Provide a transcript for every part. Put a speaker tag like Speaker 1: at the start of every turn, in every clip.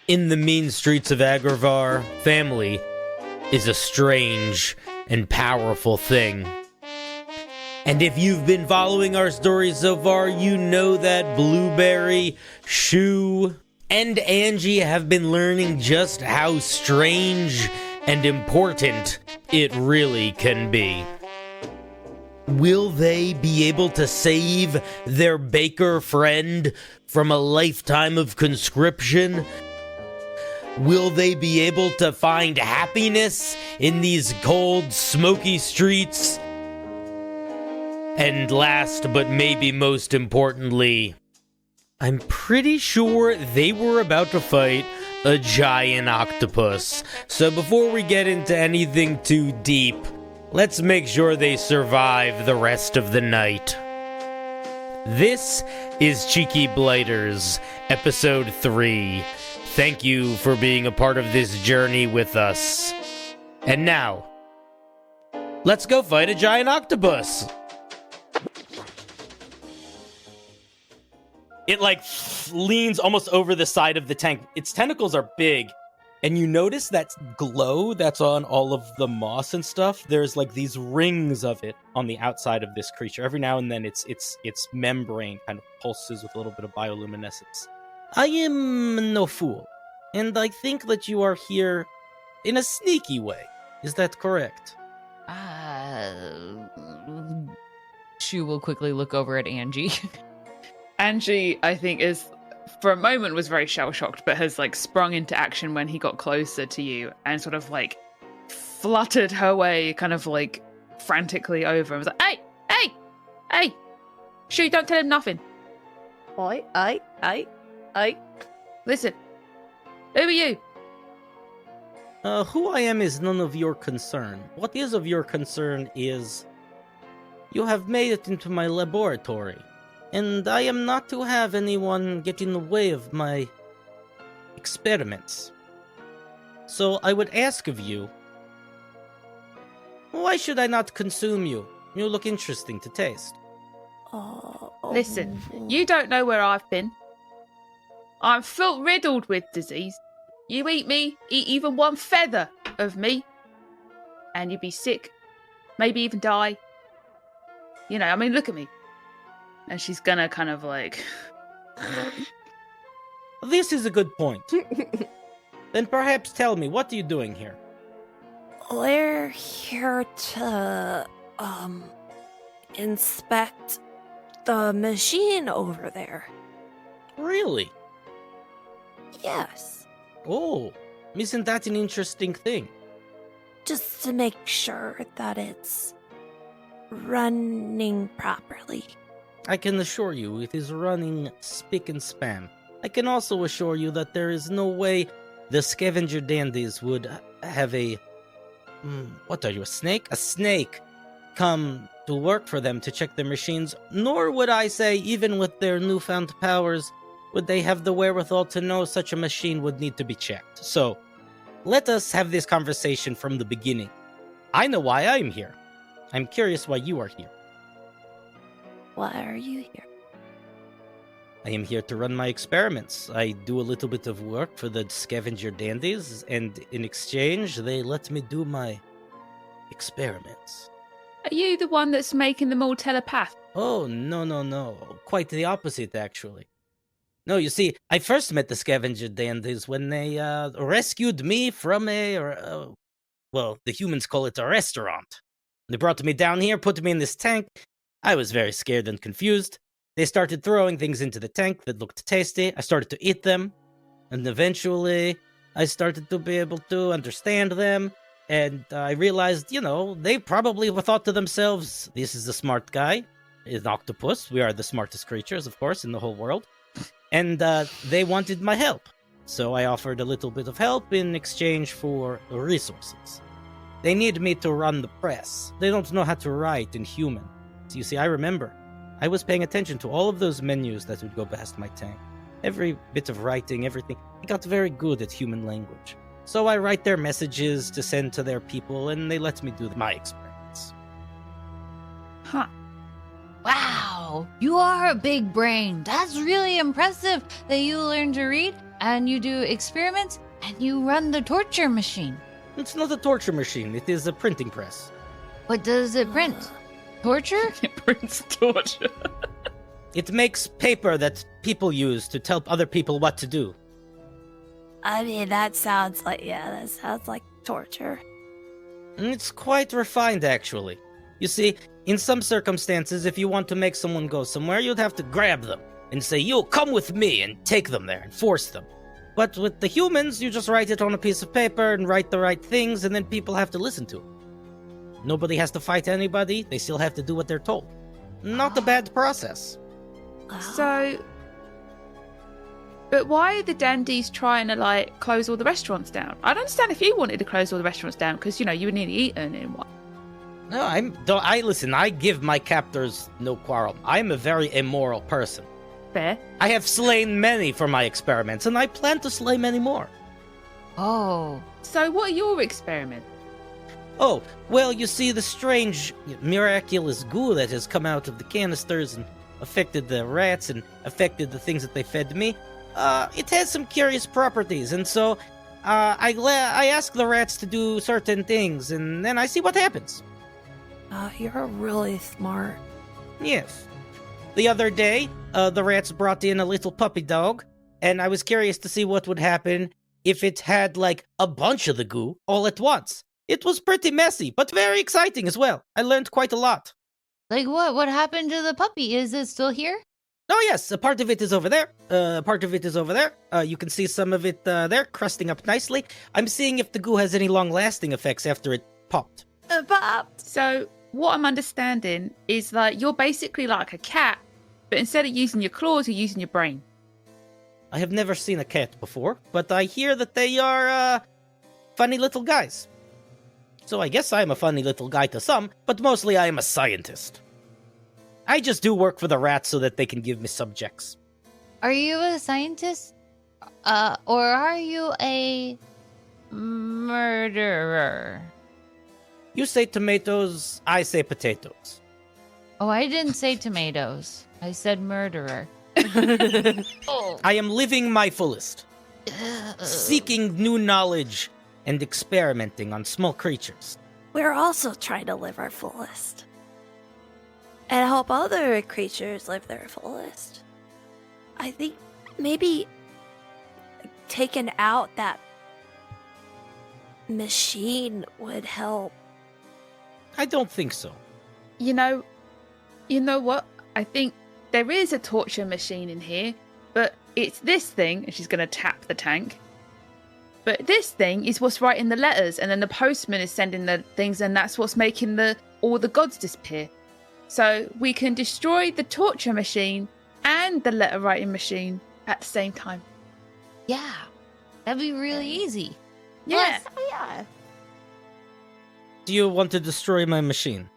Speaker 1: In the mean streets of Agravaur, family is a strange and powerful thing. And if you've been following our story so far, you know that Blueberry, Shoo, and Angie have been learning just how strange and important it really can be. Will they be able to save their baker friend from a lifetime of conscription? Will they be able to find happiness in these cold, smoky streets? And last, but maybe most importantly, I'm pretty sure they were about to fight a giant octopus. So before we get into anything too deep, let's make sure they survive the rest of the night. This is Cheeky Blighters, Episode 3. Thank you for being a part of this journey with us. And now, let's go fight a giant octopus! It, leans almost over the side of the tank. Its tentacles are big, and you notice that glow that's on all of the moss and stuff. There's, these rings of it on the outside of this creature. Every now and then, its membrane kind of pulses with a little bit of bioluminescence. I am no fool, and I think that you are here in a sneaky way. Is that correct?
Speaker 2: Shoo will quickly look over at Angie.
Speaker 3: Angie, I think, for a moment was very shell-shocked, but has sprung into action when he got closer to you and sort of fluttered her way kind of frantically over and was like, hey, Shoo, don't tell him nothing.
Speaker 4: I.
Speaker 3: Listen, who are you?
Speaker 1: Who I am is none of your concern. What is of your concern is you have made it into my laboratory, and I am not to have anyone get in the way of my experiments. So I would ask of you, why should I not consume you? You look interesting to taste.
Speaker 3: Listen, you don't know where I've been. I'm full riddled with disease. You eat me, eat even one feather of me, and you'd be sick. Maybe even die. Look at me. And she's gonna kind of
Speaker 1: This is a good point. Then perhaps tell me, what are you doing here?
Speaker 4: We're here to, inspect the machine over there.
Speaker 1: Really?
Speaker 4: Yes.
Speaker 1: Oh, isn't that an interesting thing?
Speaker 4: Just to make sure that it's running properly.
Speaker 1: I can assure you it is running spick and span. I can also assure you that there is no way the Scavenger Dandies would have a... what are you, a snake? A snake come to work for them to check their machines, nor would I say, even with their newfound powers, would they have the wherewithal to know such a machine would need to be checked. So, let us have this conversation from the beginning. I know why I'm here. I'm curious why you are here.
Speaker 4: Why are you here?
Speaker 1: I am here to run my experiments. I do a little bit of work for the Scavenger Dandies, and in exchange, they let me do my experiments.
Speaker 3: Are you the one that's making them all telepath?
Speaker 1: Oh, no. Quite the opposite, actually. No, you see, I first met the Scavenger Dandies when they rescued me from the humans call it a restaurant. They brought me down here, put me in this tank. I was very scared and confused. They started throwing things into the tank that looked tasty. I started to eat them. And eventually, I started to be able to understand them. And I realized, they probably thought to themselves, this is a smart guy. He's an octopus. We are the smartest creatures, of course, in the whole world. And they wanted my help. So I offered a little bit of help in exchange for resources. They need me to run the press. They don't know how to write in human. So you see, I remember. I was paying attention to all of those menus that would go past my tank. Every bit of writing, everything. I got very good at human language. So I write their messages to send to their people, and they let me do my experiments.
Speaker 3: Huh.
Speaker 2: Wow, you are a big brain. That's really impressive that you learned to read and you do experiments, and you run the torture machine.
Speaker 1: It's not a torture machine. It is a printing press.
Speaker 2: What does it print? Torture?
Speaker 3: It prints torture.
Speaker 1: It makes paper that people use to tell other people what to do.
Speaker 4: I mean, that sounds like torture.
Speaker 1: And it's quite refined, actually. You see, in some circumstances, if you want to make someone go somewhere, you'd have to grab them and say, "You come with me," and take them there and force them. But with the humans, you just write it on a piece of paper and write the right things, and then people have to listen to it. Nobody has to fight anybody. They still have to do what they're told. Not a bad process.
Speaker 3: So, but why are the dandies trying to like close all the restaurants down? I'd understand if you wanted to close all the restaurants down because you would nearly eaten in one.
Speaker 1: No, I give my captors no quarrel. I'm a very immoral person.
Speaker 3: Fair.
Speaker 1: I have slain many for my experiments, and I plan to slay many more.
Speaker 2: Oh.
Speaker 3: So, what are your experiments?
Speaker 1: Oh, well, you see, the strange, miraculous goo that has come out of the canisters and affected the rats and affected the things that they fed me, it has some curious properties, and so I ask the rats to do certain things, and then I see what happens.
Speaker 4: You're really smart.
Speaker 1: Yes. The other day, the rats brought in a little puppy dog, and I was curious to see what would happen if it had, like, a bunch of the goo all at once. It was pretty messy, but very exciting as well. I learned quite a lot.
Speaker 2: Like what? What happened to the puppy? Is it still here?
Speaker 1: Oh yes, a part of it is over there. Part of it is over there. You can see some of it there, crusting up nicely. I'm seeing if the goo has any long-lasting effects after it popped.
Speaker 3: So, what I'm understanding is that you're basically like a cat, but instead of using your claws, you're using your brain.
Speaker 1: I have never seen a cat before, but I hear that they are, funny little guys. So I guess I am a funny little guy to some, but mostly I am a scientist. I just do work for the rats so that they can give me subjects.
Speaker 2: Are you a scientist? Or are you a murderer?
Speaker 1: You say tomatoes, I say potatoes.
Speaker 2: Oh, I didn't say tomatoes. I said murderer. Oh.
Speaker 1: I am living my fullest, seeking new knowledge and experimenting on small creatures.
Speaker 4: We're also trying to live our fullest. And help other creatures live their fullest. I think maybe taking out that machine would help.
Speaker 1: I don't think so.
Speaker 3: You know what? I think there is a torture machine in here, but it's this thing, and she's going to tap the tank. But this thing is what's writing the letters, and then the postman is sending the things, and that's what's making all the gods disappear. So we can destroy the torture machine and the letter writing machine at the same time.
Speaker 2: Yeah, that'd be really easy.
Speaker 3: Yeah.
Speaker 4: Yeah.
Speaker 1: Do you want to destroy my machine?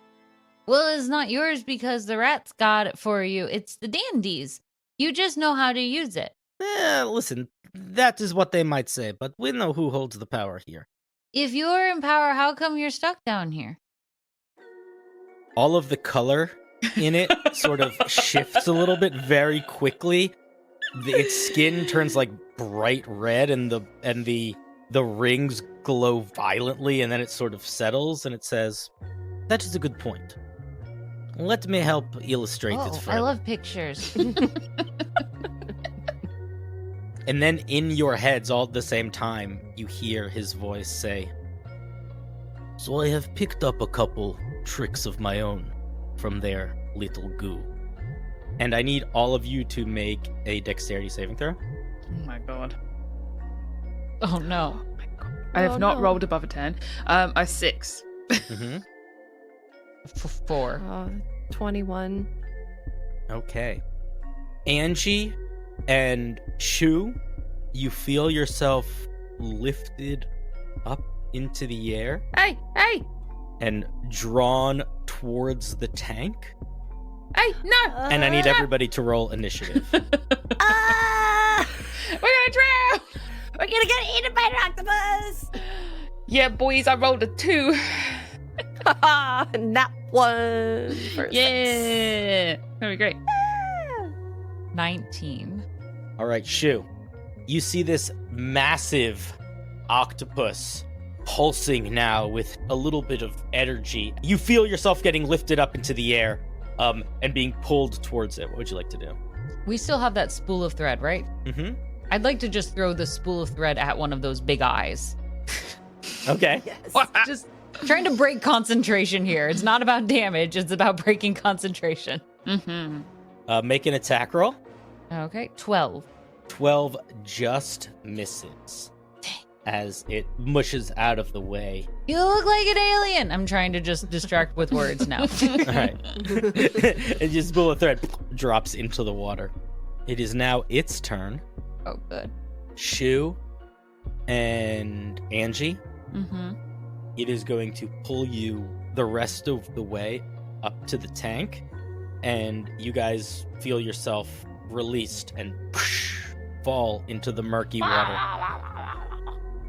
Speaker 2: Well, it's not yours because the rats got it for you. It's the dandies. You just know how to use it.
Speaker 1: Listen, that is what they might say, but we know who holds the power here.
Speaker 2: If you're in power, how come you're stuck down here?
Speaker 1: All of the color in it sort of shifts a little bit very quickly. Its skin turns like bright red, and the rings glow violently, and then it sort of settles, and it says, "That is a good point. Let me help illustrate it further."
Speaker 2: I love pictures.
Speaker 1: And then in your heads, all at the same time, you hear his voice say, "So I have picked up a couple tricks of my own from their little goo. And I need all of you to make a dexterity saving throw."
Speaker 3: Oh my god.
Speaker 2: Oh no.
Speaker 3: Oh my god. I have not rolled above a 10. A 6.
Speaker 1: Mm-hmm.
Speaker 2: 4.
Speaker 5: 21.
Speaker 1: Okay. Angie and Shoo, you feel yourself lifted up into the air
Speaker 3: Hey!
Speaker 1: and drawn towards the tank.
Speaker 3: Hey! No!
Speaker 1: And I need everybody to roll initiative.
Speaker 4: Ah!
Speaker 3: We're gonna drown!
Speaker 4: We're gonna get eaten by an octopus!
Speaker 3: Yeah, boys, I rolled a 2.
Speaker 4: Not one.
Speaker 3: Yeah! That'd be great.
Speaker 2: 19.
Speaker 1: All right, Shoo. You see this massive octopus pulsing now with a little bit of energy. You feel yourself getting lifted up into the air and being pulled towards it. What would you like to do?
Speaker 2: We still have that spool of thread, right?
Speaker 1: Mm-hmm.
Speaker 2: I'd like to just throw the spool of thread at one of those big eyes.
Speaker 1: Okay.
Speaker 4: Yes.
Speaker 2: Just trying to break concentration here. It's not about damage. It's about breaking concentration.
Speaker 3: Mm-hmm.
Speaker 1: Make an attack roll.
Speaker 2: Okay, 12.
Speaker 1: 12 just misses as it mushes out of the way.
Speaker 2: You look like an alien. I'm trying to just distract with words now.
Speaker 1: All right. And just spool of thread drops into the water. It is now its turn.
Speaker 2: Oh, good.
Speaker 1: Shoo and Angie.
Speaker 2: Mm-hmm.
Speaker 1: It is going to pull you the rest of the way up to the tank, and you guys feel yourself released and fall into the murky water.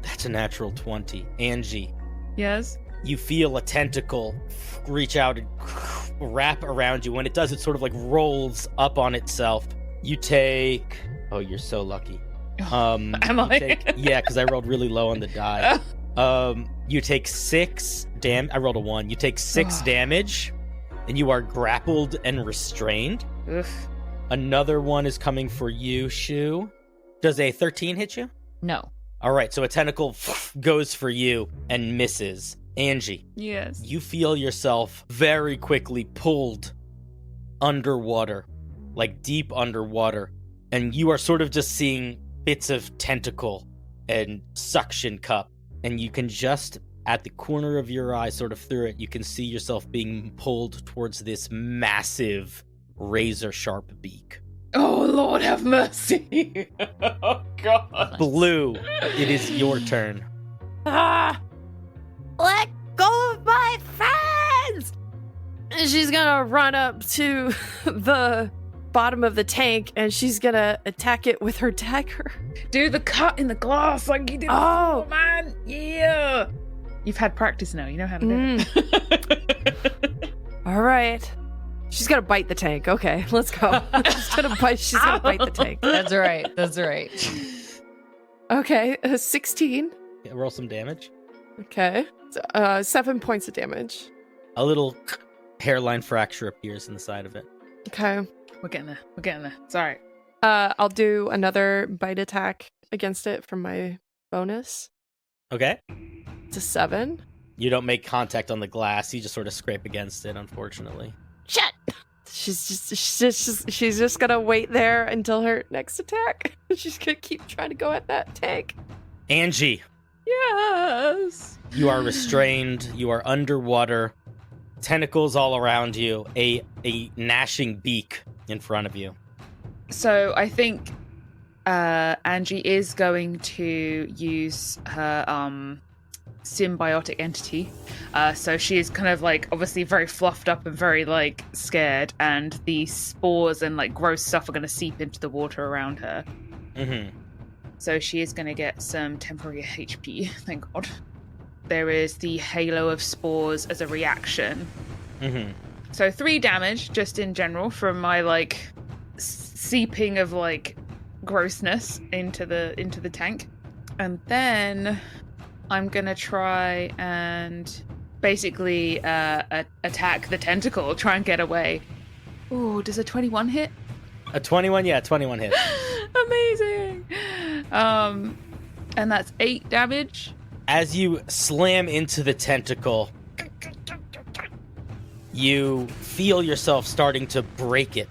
Speaker 1: That's a natural 20. Angie,
Speaker 3: Yes.
Speaker 1: you feel a tentacle reach out and wrap around you. When it does, it sort of like rolls up on itself. You take... Oh, you're so lucky.
Speaker 3: Am I?
Speaker 1: Yeah, because I rolled really low on the die. You take 6 I rolled a 1. You take 6 damage, and you are grappled and restrained.
Speaker 3: Oof.
Speaker 1: Another one is coming for you, Shoo. Does a 13 hit you?
Speaker 2: No.
Speaker 1: All right, so a tentacle goes for you and misses. Angie,
Speaker 3: Yes.
Speaker 1: you feel yourself very quickly pulled underwater, like deep underwater, and you are sort of just seeing bits of tentacle and suction cup, and you can just, at the corner of your eye, sort of through it, you can see yourself being pulled towards this massive razor-sharp beak.
Speaker 3: Oh, Lord have mercy. Oh, God.
Speaker 1: Blue, it is your turn.
Speaker 4: Ah! Let go of my friends! And she's gonna run up to the bottom of the tank and she's gonna attack it with her dagger.
Speaker 3: Do the cut in the glass like you did
Speaker 4: Oh.
Speaker 3: before, man. Yeah. You've had practice now. You know how to do it.
Speaker 4: All right. She's gonna bite the tank. Okay, let's go. She's gonna bite the tank.
Speaker 2: That's right. That's right.
Speaker 4: Okay, 16.
Speaker 1: Yeah, roll some damage.
Speaker 4: Okay. 7 points of damage.
Speaker 1: A little hairline fracture appears in the side of it.
Speaker 4: Okay.
Speaker 3: We're getting there. We're getting there. It's all right.
Speaker 4: I'll do another bite attack against it from my bonus.
Speaker 1: Okay.
Speaker 4: It's a 7.
Speaker 1: You don't make contact on the glass. You just sort of scrape against it, unfortunately.
Speaker 4: Shit! She's just gonna wait there until her next attack. She's gonna keep trying to go at that tank.
Speaker 1: Angie,
Speaker 3: Yes.
Speaker 1: you are restrained. You are underwater. Tentacles all around you. A gnashing beak in front of you.
Speaker 3: So I think Angie is going to use her symbiotic entity. So she is kind of like obviously very fluffed up and very like scared, and the spores and like gross stuff are going to seep into the water around her.
Speaker 1: Mm-hmm.
Speaker 3: So she is going to get some temporary HP. Thank God. There is the halo of spores as a reaction.
Speaker 1: Mm-hmm.
Speaker 3: So 3 damage just in general from my like seeping of like grossness into the tank, and then I'm gonna try and basically attack the tentacle, try and get away. Ooh, does a 21 hit?
Speaker 1: A 21? Yeah, 21 hits.
Speaker 3: Amazing. And that's 8 damage.
Speaker 1: As you slam into the tentacle, you feel yourself starting to break it.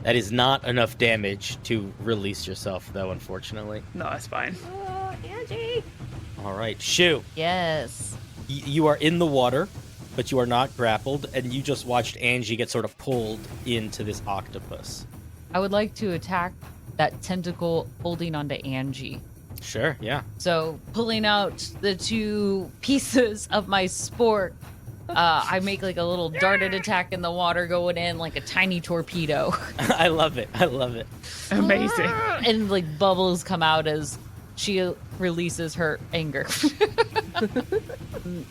Speaker 1: That is not enough damage to release yourself, though, unfortunately.
Speaker 3: No, that's fine.
Speaker 4: Oh, Angie!
Speaker 1: All right, Shoo.
Speaker 2: Yes.
Speaker 1: You are in the water, but you are not grappled, and you just watched Angie get sort of pulled into this octopus.
Speaker 2: I would like to attack that tentacle holding onto Angie.
Speaker 1: Sure, yeah.
Speaker 2: So pulling out the 2 pieces of my sport, I make like a little darted attack in the water going in like a tiny torpedo.
Speaker 1: I love it. I love it.
Speaker 3: Amazing.
Speaker 2: And like bubbles come out as she releases her anger.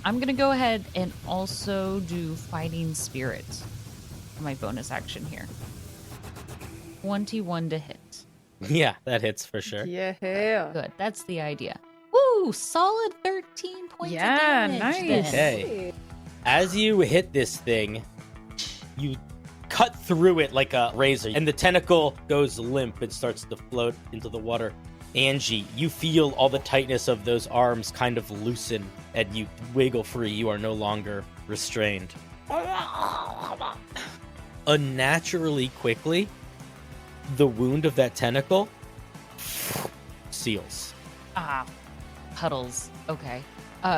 Speaker 2: I'm going to go ahead and also do Fighting Spirit for my bonus action here. 21 to hit.
Speaker 1: Yeah, that hits for sure.
Speaker 5: Yeah.
Speaker 2: Good. That's the idea. Woo! Solid 13 points
Speaker 3: Yeah,
Speaker 2: of damage.
Speaker 3: nice.
Speaker 2: then.
Speaker 1: Okay. As you hit this thing, you cut through it like a razor, and the tentacle goes limp and starts to float into the water. Angie, you feel all the tightness of those arms kind of loosen, and you wiggle free. You are no longer restrained. Unnaturally quickly, the wound of that tentacle seals.
Speaker 2: Ah, puddles. Okay.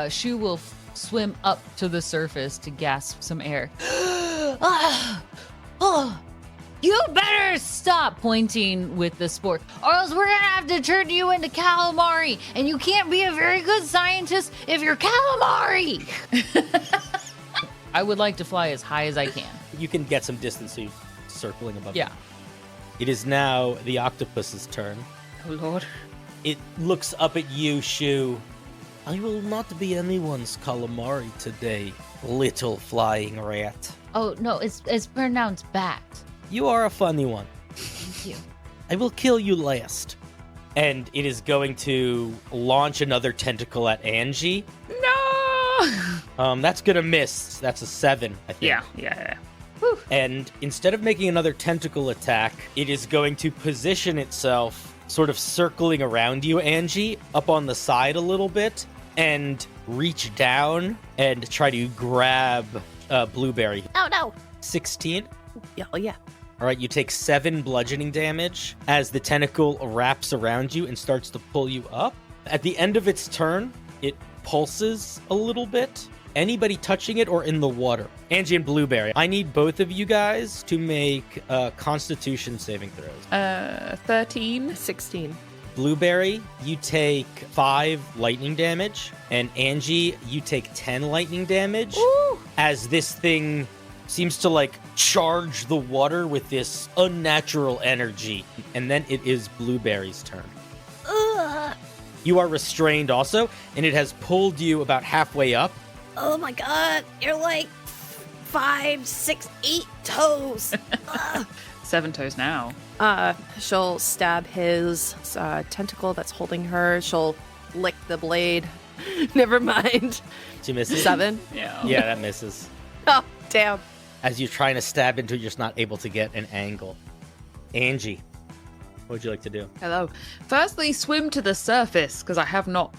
Speaker 2: Shoo will swim up to the surface to gasp some air. You better stop pointing with the spork, or else we're gonna have to turn you into calamari, and you can't be a very good scientist if you're calamari. I would like to fly as high as I can.
Speaker 1: You can get some distance so you're circling above.
Speaker 2: Yeah.
Speaker 1: It is now the octopus's turn.
Speaker 3: Oh, Lord.
Speaker 1: It looks up at you, Shoo. I will not be anyone's calamari today, little flying rat.
Speaker 2: Oh no, it's pronounced bat.
Speaker 1: You are a funny one.
Speaker 2: Thank you.
Speaker 1: I will kill you last. And it is going to launch another tentacle at Angie.
Speaker 3: No!
Speaker 1: That's gonna miss. That's a 7, I think.
Speaker 3: Yeah.
Speaker 1: And instead of making another tentacle attack, it is going to position itself sort of circling around you, Angie, up on the side a little bit, and reach down and try to grab Blueberry.
Speaker 4: Oh no!
Speaker 1: 16.
Speaker 5: Yeah, oh, yeah.
Speaker 1: All right, you take 7 bludgeoning damage as the tentacle wraps around you and starts to pull you up. At the end of its turn, it pulses a little bit. Anybody touching it or in the water? Angie and Blueberry, I need both of you guys to make Constitution saving throws.
Speaker 3: 13.
Speaker 5: 16.
Speaker 1: Blueberry, you take 5 lightning damage, and Angie, you take 10 lightning damage.
Speaker 2: Ooh.
Speaker 1: As this thing seems to like charge the water with this unnatural energy. And then it is Blueberry's turn.
Speaker 4: Ugh.
Speaker 1: You are restrained also, and it has pulled you about halfway up.
Speaker 4: Oh my god, you're like 5, 6, 8 toes. Ugh.
Speaker 3: 7 toes now.
Speaker 5: She'll stab his tentacle that's holding her. She'll lick the blade. Never mind.
Speaker 1: She misses.
Speaker 5: 7.
Speaker 3: Yeah.
Speaker 1: Yeah, that misses.
Speaker 5: Oh, damn.
Speaker 1: As you're trying to stab into it, you're just not able to get an angle. Angie, what would you like to do?
Speaker 3: Hello. Firstly, swim to the surface, because I have not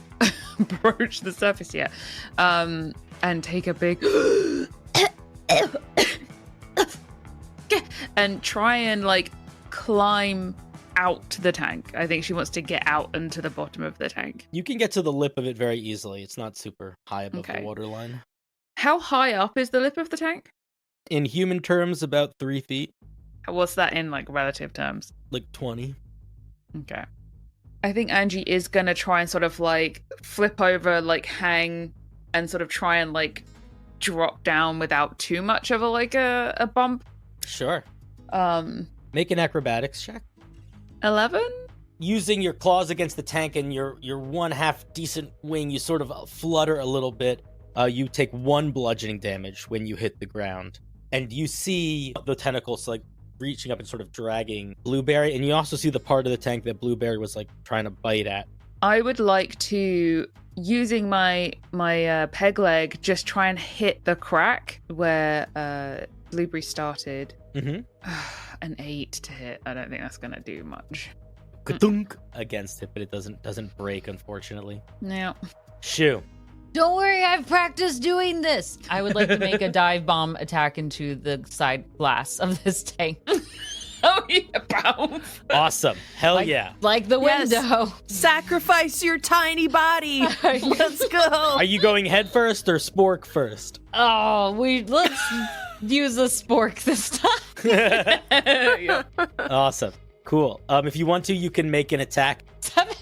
Speaker 3: approached the surface yet. And take a big... and try and, like, climb out the tank. I think she wants to get out into the bottom of the tank.
Speaker 1: You can get to the lip of it very easily. It's not super high above
Speaker 3: Okay.
Speaker 1: the waterline.
Speaker 3: How high up is the lip of the tank?
Speaker 1: In human terms, about 3 feet,
Speaker 3: What's that in, like, relative terms?
Speaker 1: like 20.
Speaker 3: Okay. I think Angie is going to try and sort of, like, flip over, like, hang, and sort of try and, like, drop down without too much of a bump.
Speaker 1: Sure. Make an acrobatics check.
Speaker 3: 11?
Speaker 1: Using your claws against the tank and your one half decent wing, you sort of flutter a little bit. You take 1 bludgeoning damage when you hit the ground. And you see the tentacles like reaching up and sort of dragging Blueberry. And you also see the part of the tank that Blueberry was like trying to bite at.
Speaker 3: I would like to, using my peg leg, just try and hit the crack where Blueberry started.
Speaker 1: Mm-hmm.
Speaker 3: An 8 to hit. I don't think that's going to do much.
Speaker 1: Ka-dunk against it, but it doesn't break, unfortunately.
Speaker 3: No.
Speaker 1: Shoo.
Speaker 2: Don't worry, I've practiced doing this. I would like to make a dive bomb attack into the side glass of this tank.
Speaker 3: Oh, yeah, bounce.
Speaker 1: Awesome. Hell
Speaker 2: Like-
Speaker 1: yeah.
Speaker 2: Like the
Speaker 5: Yes.
Speaker 2: window.
Speaker 5: Sacrifice your tiny body. Let's go.
Speaker 1: Are you going head first or spork first?
Speaker 2: Oh, let's use a spork this time.
Speaker 3: Yeah.
Speaker 1: Awesome. Cool. If you want to, you can make an attack.
Speaker 2: 7?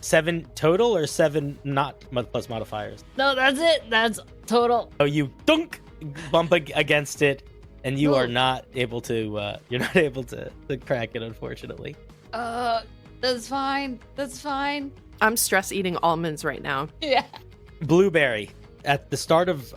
Speaker 1: 7 total or 7 not plus modifiers?
Speaker 2: No, that's it. That's total.
Speaker 1: Oh, you dunk, bump against it, and you
Speaker 2: Cool.
Speaker 1: are not able to. You're not able to crack it, unfortunately.
Speaker 2: That's fine. That's fine.
Speaker 5: I'm stress eating almonds right now.
Speaker 2: Yeah.
Speaker 1: Blueberry. At the start of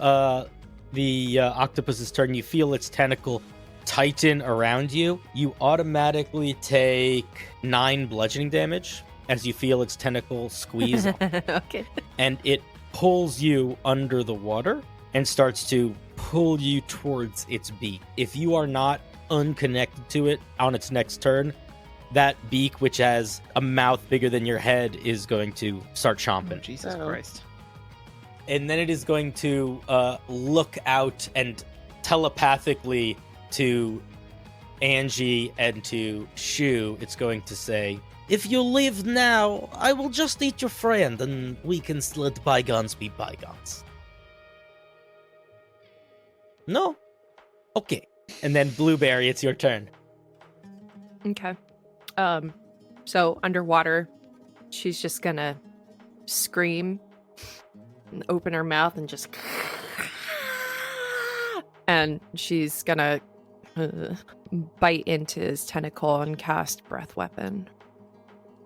Speaker 1: the octopus's turn, you feel its tentacle tighten around you, you automatically take 9 bludgeoning damage as you feel its tentacle squeeze
Speaker 5: Okay.
Speaker 1: and it pulls you under the water and starts to pull you towards its beak. If you are not unconnected to it on its next turn, that beak, which has a mouth bigger than your head, is going to start chomping.
Speaker 3: Jesus
Speaker 5: Oh.
Speaker 3: Christ.
Speaker 1: And then it is going to look out and telepathically to Angie and to Shoo, it's going to say, "If you leave now, I will just eat your friend and we can let bygones be bygones." No? Okay. And then Blueberry, it's your turn.
Speaker 5: Okay. So underwater, she's just gonna scream and open her mouth and just and she's gonna bite into his tentacle and cast breath weapon.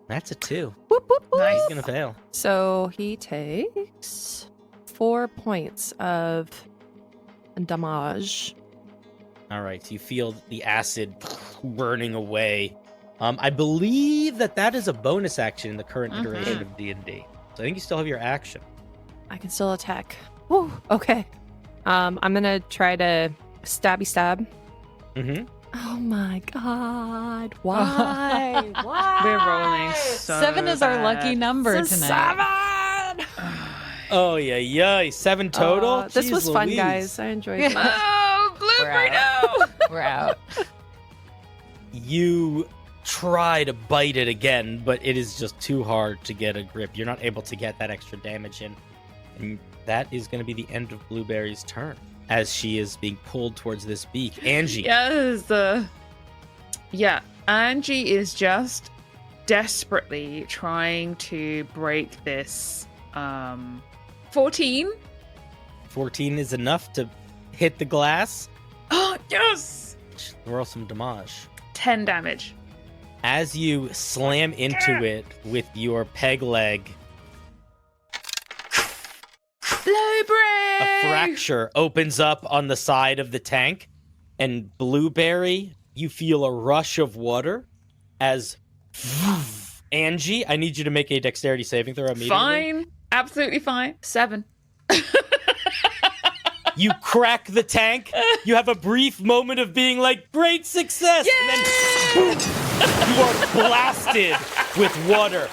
Speaker 1: That's a 2.
Speaker 5: Whoop, whoop, whoop.
Speaker 3: Nice.
Speaker 1: He's gonna fail.
Speaker 5: So he takes 4 points of damage.
Speaker 1: All right, you feel the acid burning away. I believe that is a bonus action in the current iteration of D&D. So I think you still have your action.
Speaker 5: I can still attack. Woo, okay. I'm gonna try to stabby stab.
Speaker 1: Mm-hmm.
Speaker 5: Oh my god. Why? Why?
Speaker 3: We're rolling so
Speaker 2: 7 is our lucky
Speaker 3: bad.
Speaker 2: number
Speaker 5: It's a
Speaker 2: tonight.
Speaker 5: 7!
Speaker 1: Oh, yeah. 7 total?
Speaker 5: This
Speaker 1: Jeez
Speaker 5: was fun,
Speaker 1: Louise.
Speaker 5: guys. I enjoyed it.
Speaker 3: Oh, Blueberry, no!
Speaker 2: We're out.
Speaker 1: You try to bite it again, but it is just too hard to get a grip. You're not able to get that extra damage in. And that is going to be the end of Blueberry's turn as she is being pulled towards this beak. Angie.
Speaker 3: Yes. Yeah, Angie is just desperately trying to break this. 14.
Speaker 1: 14 is enough to hit the glass.
Speaker 3: Oh, yes!
Speaker 1: Roll some damage.
Speaker 3: 10 damage.
Speaker 1: As you slam into it with your peg leg,
Speaker 3: Blueberry!
Speaker 1: a fracture opens up on the side of the tank, and Blueberry, you feel a rush of water as Angie, I need you to make a dexterity saving throw immediately.
Speaker 3: Fine. Absolutely fine. 7.
Speaker 1: You crack the tank. You have a brief moment of being like, great success. And then boom, you are blasted with water.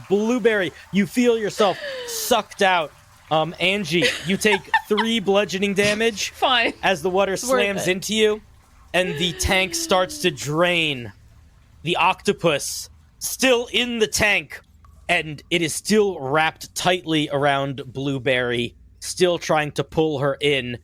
Speaker 1: Blueberry, you feel yourself sucked out. Angie, you take 3 bludgeoning damage
Speaker 3: Fine.
Speaker 1: as the water slams
Speaker 2: it.
Speaker 1: into you, and the tank starts to drain. The octopus still in the tank, and it is still wrapped tightly around Blueberry, still trying to pull her in,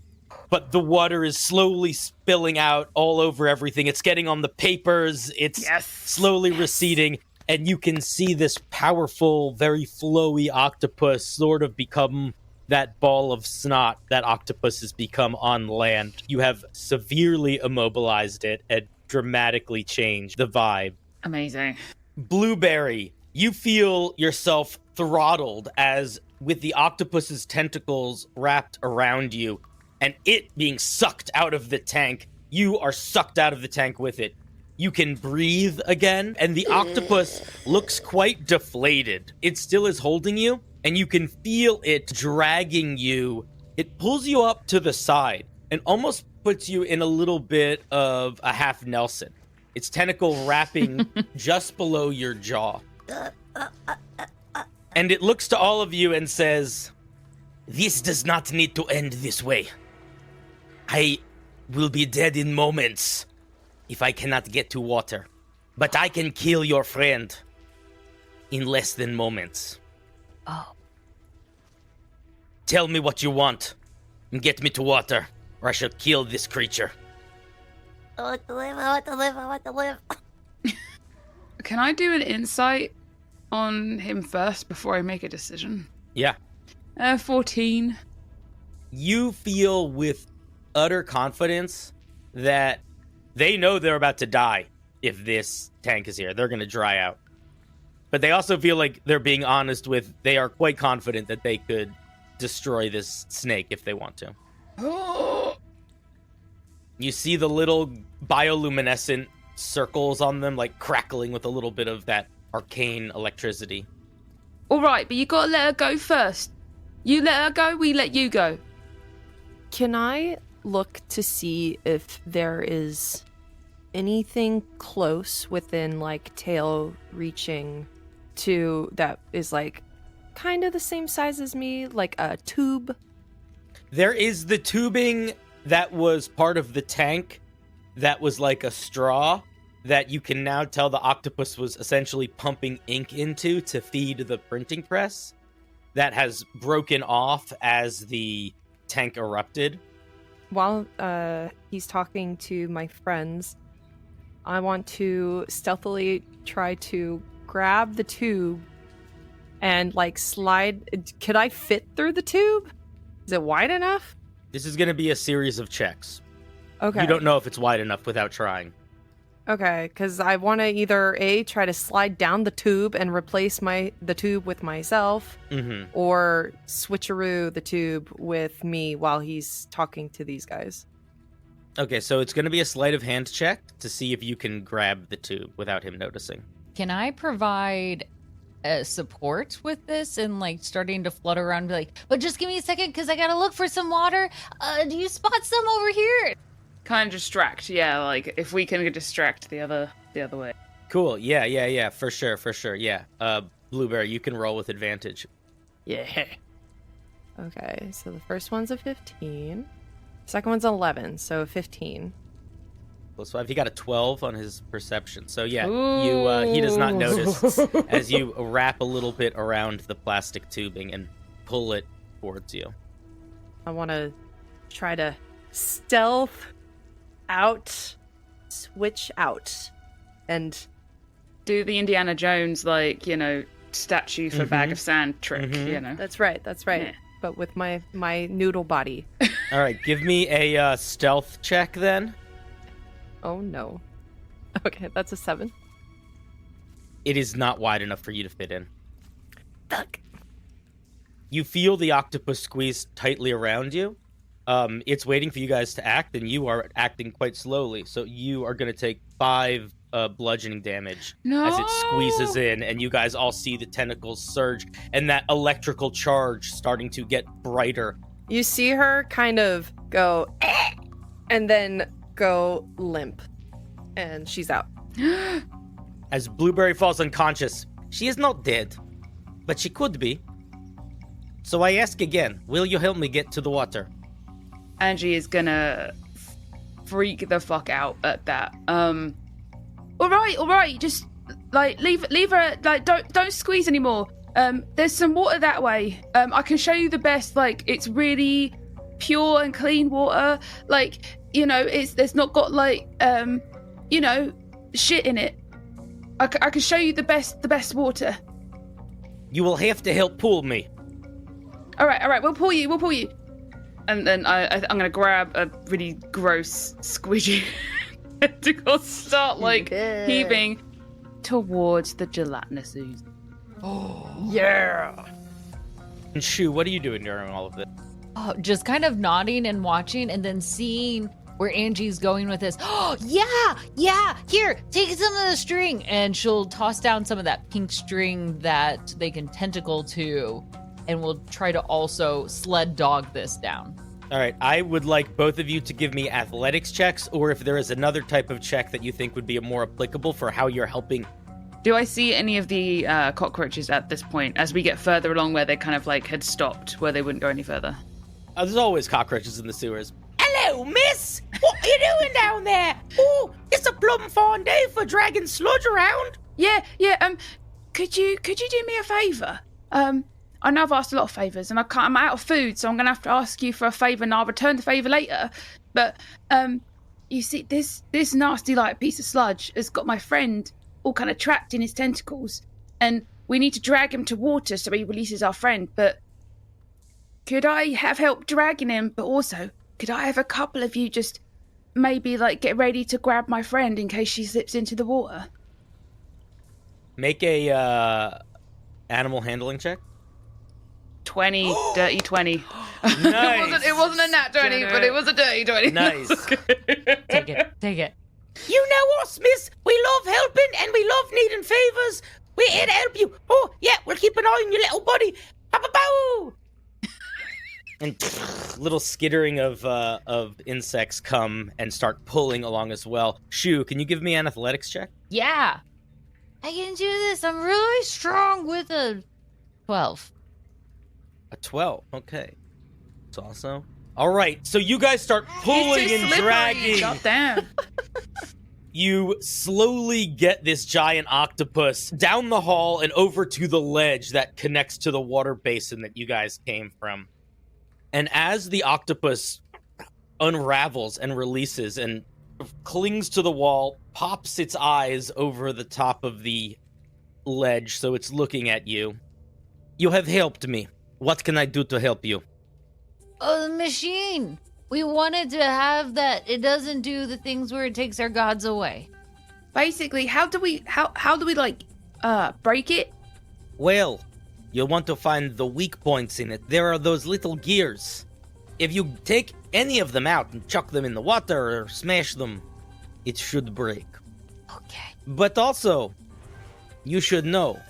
Speaker 1: but the water is slowly spilling out all over everything. It's getting on the papers, it's slowly receding, and you can see this powerful, very flowy octopus sort of become that ball of snot that octopus has become on land. You have severely immobilized it and dramatically changed the vibe.
Speaker 3: Amazing.
Speaker 1: Blueberry, you feel yourself throttled as with the octopus's tentacles wrapped around you and it being sucked out of the tank, you are sucked out of the tank with it. You can breathe again, and the octopus looks quite deflated. It still is holding you, and you can feel it dragging you. It pulls you up to the side and almost puts you in a little bit of a half Nelson. Its tentacle wrapping just below your jaw. And it looks to all of you and says, "This does not need to end this way. I will be dead in moments if I cannot get to water. But I can kill your friend in less than moments.
Speaker 2: Oh.
Speaker 1: Tell me what you want and get me to water, or I shall kill this creature."
Speaker 4: I want to live, I want to live, I want to live.
Speaker 3: Can I do an insight on him first before I make a decision?
Speaker 1: Yeah.
Speaker 3: 14.
Speaker 1: You feel with utter confidence that they know they're about to die if this tank is here. They're going to dry out. But they also feel like they're being honest with, they are quite confident that they could destroy this snake if they want to. You see the little bioluminescent circles on them, like crackling with a little bit of that arcane electricity.
Speaker 3: All right, but you gotta let her go first. You let her go, we let you go.
Speaker 5: Can I look to see if there is anything close within, like, tail reaching to that is, like, kind of the same size as me, like a tube?
Speaker 1: There is the tubing that was part of the tank that was like a straw that you can now tell the octopus was essentially pumping ink into to feed the printing press. That has broken off as the tank erupted.
Speaker 5: While he's talking to my friends, I want to stealthily try to grab the tube and, like, slide. Could I fit through the tube? Is it wide enough?
Speaker 1: This is going to be a series of checks.
Speaker 5: Okay.
Speaker 1: You don't know if it's wide enough without trying.
Speaker 5: Okay, because I want to either A, try to slide down the tube and replace the tube with myself, or switcheroo the tube with me while he's talking to these guys.
Speaker 1: Okay, so it's going to be a sleight of hand check to see if you can grab the tube without him noticing.
Speaker 2: Can I provide support with this and, like, starting to flutter around and be like, but just give me a second because I gotta look for some water. Do you spot some over here?
Speaker 3: Kind of distract, yeah, like, if we can distract the other way.
Speaker 1: Cool, yeah, for sure, yeah. Blueberry, you can roll with advantage.
Speaker 5: Yeah. Okay, so the first one's a 15. Second one's 11, so 15.
Speaker 1: Plus 5, he got a 12 on his perception. So yeah,
Speaker 3: Ooh.
Speaker 1: he does not notice as you wrap a little bit around the plastic tubing and pull it towards you.
Speaker 5: I want to try to stealth out, switch out, and
Speaker 3: Do the Indiana Jones, like, you know, statue for bag of sand trick, you know.
Speaker 5: that's right.
Speaker 3: Yeah.
Speaker 5: But with my noodle body.
Speaker 1: All right, give me a stealth check then.
Speaker 5: Oh no. Okay, that's a 7.
Speaker 1: It is not wide enough for you to fit in.
Speaker 5: Fuck.
Speaker 1: You feel the octopus squeeze tightly around you. It's waiting for you guys to act, and you are acting quite slowly. So you are going to take 5 bludgeoning damage as it squeezes in, and you guys all see the tentacles surge and that electrical charge starting to get brighter.
Speaker 5: You see her kind of go, and then go limp, and she's out.
Speaker 1: As Blueberry falls unconscious, she is not dead, but she could be. So I ask again, will you help me get to the water?
Speaker 3: Angie is gonna freak the fuck out at that. All right, just, like, leave her, like, don't squeeze anymore. There's some water that way. I can show you the best, like, it's really pure and clean water. Like, you know, it's not got, like, you know, shit in it. I can show you the best water.
Speaker 1: You will have to help pull me.
Speaker 3: All right, we'll pull you. And then I'm gonna grab a really gross squidgy tentacle, start, like, heaving towards the gelatinous ooze.
Speaker 5: Oh, yeah.
Speaker 1: And Shoo, what are you doing during all of this?
Speaker 2: Oh, just kind of nodding and watching and then seeing where Angie's going with this. Oh, yeah, here, take some of the string. And she'll toss down some of that pink string that they can tentacle to, and we'll try to also sled dog this down.
Speaker 1: All right, I would like both of you to give me athletics checks, or if there is another type of check that you think would be more applicable for how you're helping.
Speaker 3: Do I see any of the cockroaches at this point, as we get further along where they kind of, like, had stopped, where they wouldn't go any further?
Speaker 1: There's always cockroaches in the sewers. Hello, miss! What are you doing down there? Oh, it's a plumb fine day for dragging sludge around.
Speaker 3: Yeah, could you do me a favour? I know I've asked a lot of favours, and I'm out of food, so I'm going to have to ask you for a favour, and I'll return the favour later. But, you see, this nasty, like, piece of sludge has got my friend all kind of trapped in his tentacles, and we need to drag him to water so he releases our friend. But could I have help dragging him, but also, could I have a couple of you just maybe, like, get ready to grab my friend in case she slips into the water?
Speaker 1: Make a animal handling check.
Speaker 3: 20, dirty 20.
Speaker 1: Nice.
Speaker 3: It wasn't a nat 20, but it was a dirty 20.
Speaker 1: Nice.
Speaker 2: Take it.
Speaker 1: You know us, miss. We love helping and we love needing favors. We're here to help you. Oh, yeah, we'll keep an eye on your little buddy. Bow. And little skittering of insects come and start pulling along as well. Shoo, can you give me an athletics check?
Speaker 2: Yeah. I can do this. I'm really strong with a 12.
Speaker 1: A 12. Okay. It's awesome. All right, so you guys start pulling and dragging.
Speaker 3: God damn.
Speaker 1: You slowly get this giant octopus down the hall and over to the ledge that connects to the water basin that you guys came from. And as the octopus unravels and releases and clings to the wall, pops its eyes over the top of the ledge so it's looking at you. You have helped me. What can I do to help you?
Speaker 2: Oh, the machine. We wanted to have that. It doesn't do the things where it takes our gods away.
Speaker 3: Basically, how do we like break it?
Speaker 1: Well, you'll want to find the weak points in it. There are those little gears. If you take any of them out and chuck them in the water or smash them, it should break.
Speaker 2: Okay.
Speaker 1: But also, you should know,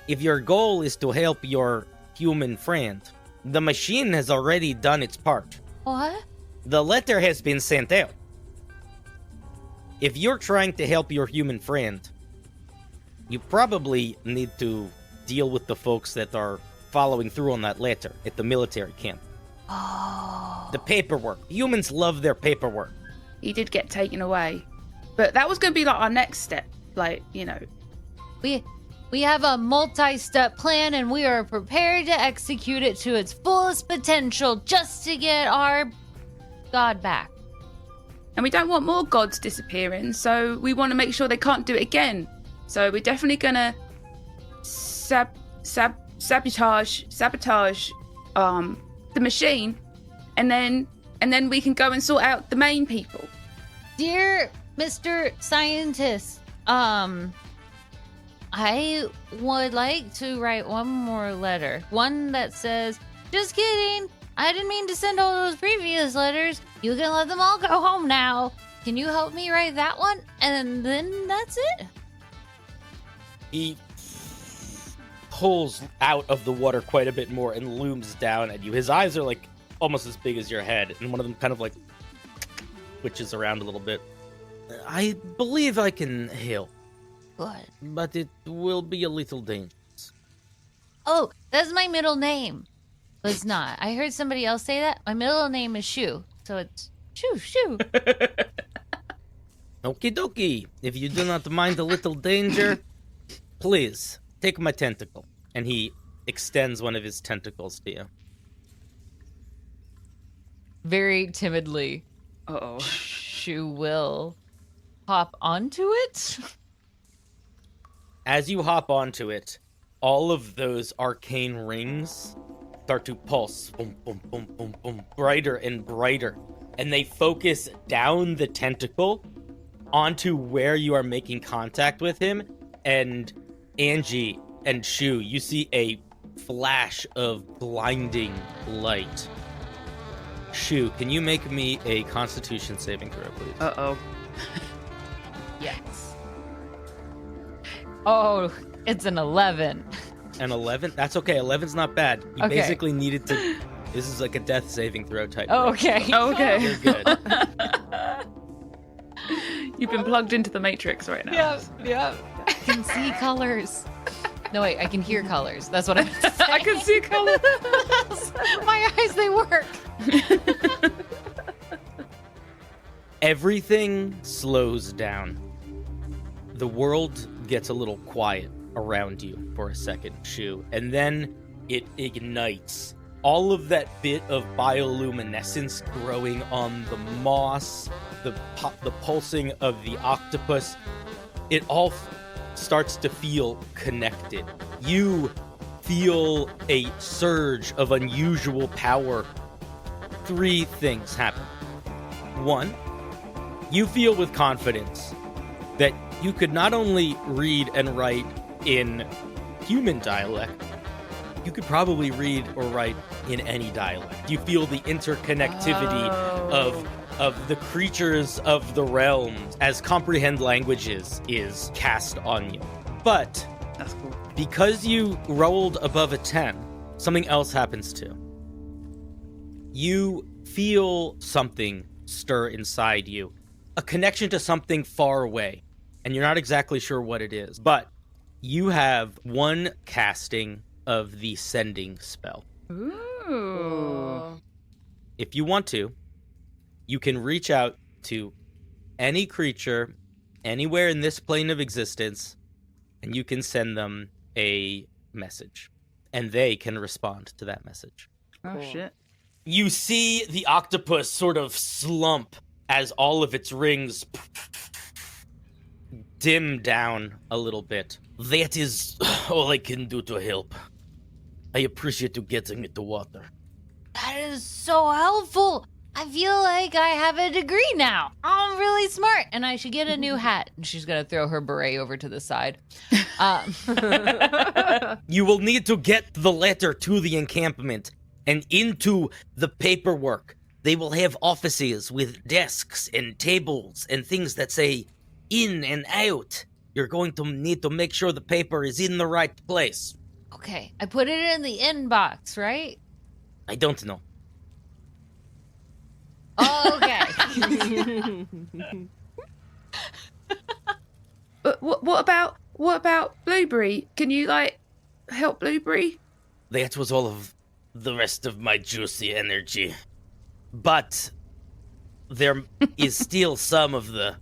Speaker 1: if your goal is to help your human friend, the machine has already done its part.
Speaker 2: What?
Speaker 1: The letter has been sent out. If you're trying to help your human friend, you probably need to deal with the folks that are following through on that letter at the military camp.
Speaker 2: Oh.
Speaker 1: The paperwork. Humans love their paperwork.
Speaker 3: He did get taken away. But that was going to be like our next step. Like, you know.
Speaker 2: We have a multi-step plan and we are prepared to execute it to its fullest potential just to get our god back.
Speaker 3: And we don't want more gods disappearing, so we want to make sure they can't do it again. So we're definitely going to sabotage the machine, and then we can go and sort out the main people.
Speaker 2: Dear Mr. Scientist, I would like to write one more letter. One that says, just kidding. I didn't mean to send all those previous letters. You can let them all go home now. Can you help me write that one? And then that's it.
Speaker 1: He pulls out of the water quite a bit more and looms down at you. His eyes are like almost as big as your head, and one of them kind of like twitches around a little bit. I believe I can help.
Speaker 2: Good.
Speaker 1: But it will be a little dangerous.
Speaker 2: Oh, that's my middle name. But it's not. I heard somebody else say that. My middle name is Shoo. So it's Shoo.
Speaker 1: Okie dokie. If you do not mind a little danger, please take my tentacle. And he extends one of his tentacles to you.
Speaker 2: Very timidly,
Speaker 3: Uh-oh.
Speaker 2: Shoo will hop onto it.
Speaker 1: As you hop onto it, all of those arcane rings start to pulse, boom, boom, boom, boom, boom, brighter and brighter. And they focus down the tentacle onto where you are making contact with him. And Angie and Shoo, you see a flash of blinding light. Shoo, can you make me a Constitution saving throw, please?
Speaker 3: Uh-oh.
Speaker 2: Yes. Oh, it's an 11.
Speaker 1: An 11? That's okay. 11's not bad. You
Speaker 2: Okay.
Speaker 1: basically needed to... This is like a death saving throw type.
Speaker 2: Oh,
Speaker 1: roll.
Speaker 2: okay.
Speaker 3: Okay.
Speaker 1: You're good.
Speaker 3: You've been plugged into the Matrix right now.
Speaker 2: Yeah. I can see colors. No, wait, I can hear colors. That's what I meant to say.
Speaker 3: I can see color.
Speaker 2: My eyes, they work.
Speaker 1: Everything slows down. The world gets a little quiet around you for a second, Shoo, and then it ignites. All of that bit of bioluminescence growing on the moss, the pulsing of the octopus, it all starts to feel connected. You feel a surge of unusual power. 3 things happen. 1, you feel with confidence that you could not only read and write in human dialect, you could probably read or write in any dialect. You feel the interconnectivity of the creatures of the realms as comprehend languages is cast on you. But
Speaker 3: That's cool.
Speaker 1: because you rolled above a 10, something else happens too. You feel something stir inside you, a connection to something far away, and you're not exactly sure what it is, but you have one casting of the sending spell.
Speaker 3: Ooh.
Speaker 1: If you want to, you can reach out to any creature anywhere in this plane of existence, and you can send them a message, and they can respond to that message.
Speaker 3: Oh, shit.
Speaker 1: You see the octopus sort of slump as all of its rings dim down a little bit. That is all I can do to help. I appreciate you getting me to water.
Speaker 2: That is so helpful. I feel like I have a degree now. I'm really smart, and I should get a new hat. And she's gonna throw her beret over to the side.
Speaker 1: You will need to get the letter to the encampment and into the paperwork. They will have offices with desks and tables and things that say in and out. You're going to need to make sure the paper is in the right place.
Speaker 2: Okay, I put it in the inbox, right?
Speaker 1: I don't know.
Speaker 2: Oh, okay.
Speaker 3: But what about Blueberry? Can you help Blueberry?
Speaker 1: That was all of the rest of my juicy energy. But there is still some of the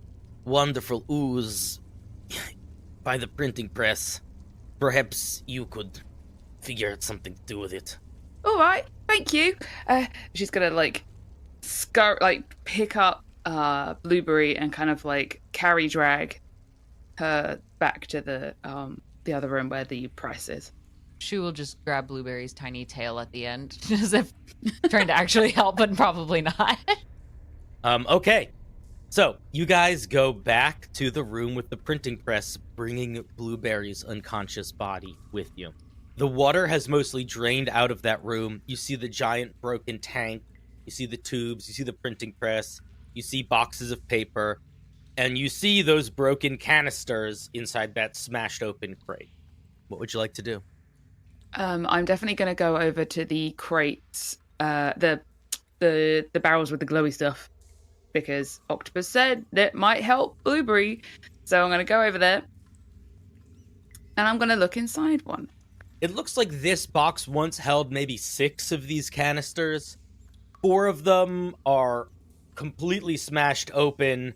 Speaker 1: wonderful ooze by the printing press. Perhaps you could figure out something to do with it.
Speaker 3: All right, thank you. She's gonna pick up Blueberry and kind of carry drag her back to the other room where the price is.
Speaker 2: Shoo will just grab Blueberry's tiny tail at the end, as if trying to actually help, but probably not.
Speaker 1: Okay. So, you guys go back to the room with the printing press, bringing Blueberry's unconscious body with you. The water has mostly drained out of that room. You see the giant broken tank. You see the tubes. You see the printing press. You see boxes of paper. And you see those broken canisters inside that smashed open crate. What would you like to do?
Speaker 3: I'm definitely going to go over to the crates, the barrels with the glowy stuff, because Octopus said that might help Blueberry. So I'm going to go over there, and I'm going to look inside one.
Speaker 1: It looks like this box once held maybe 6 of these canisters. 4 of them are completely smashed open.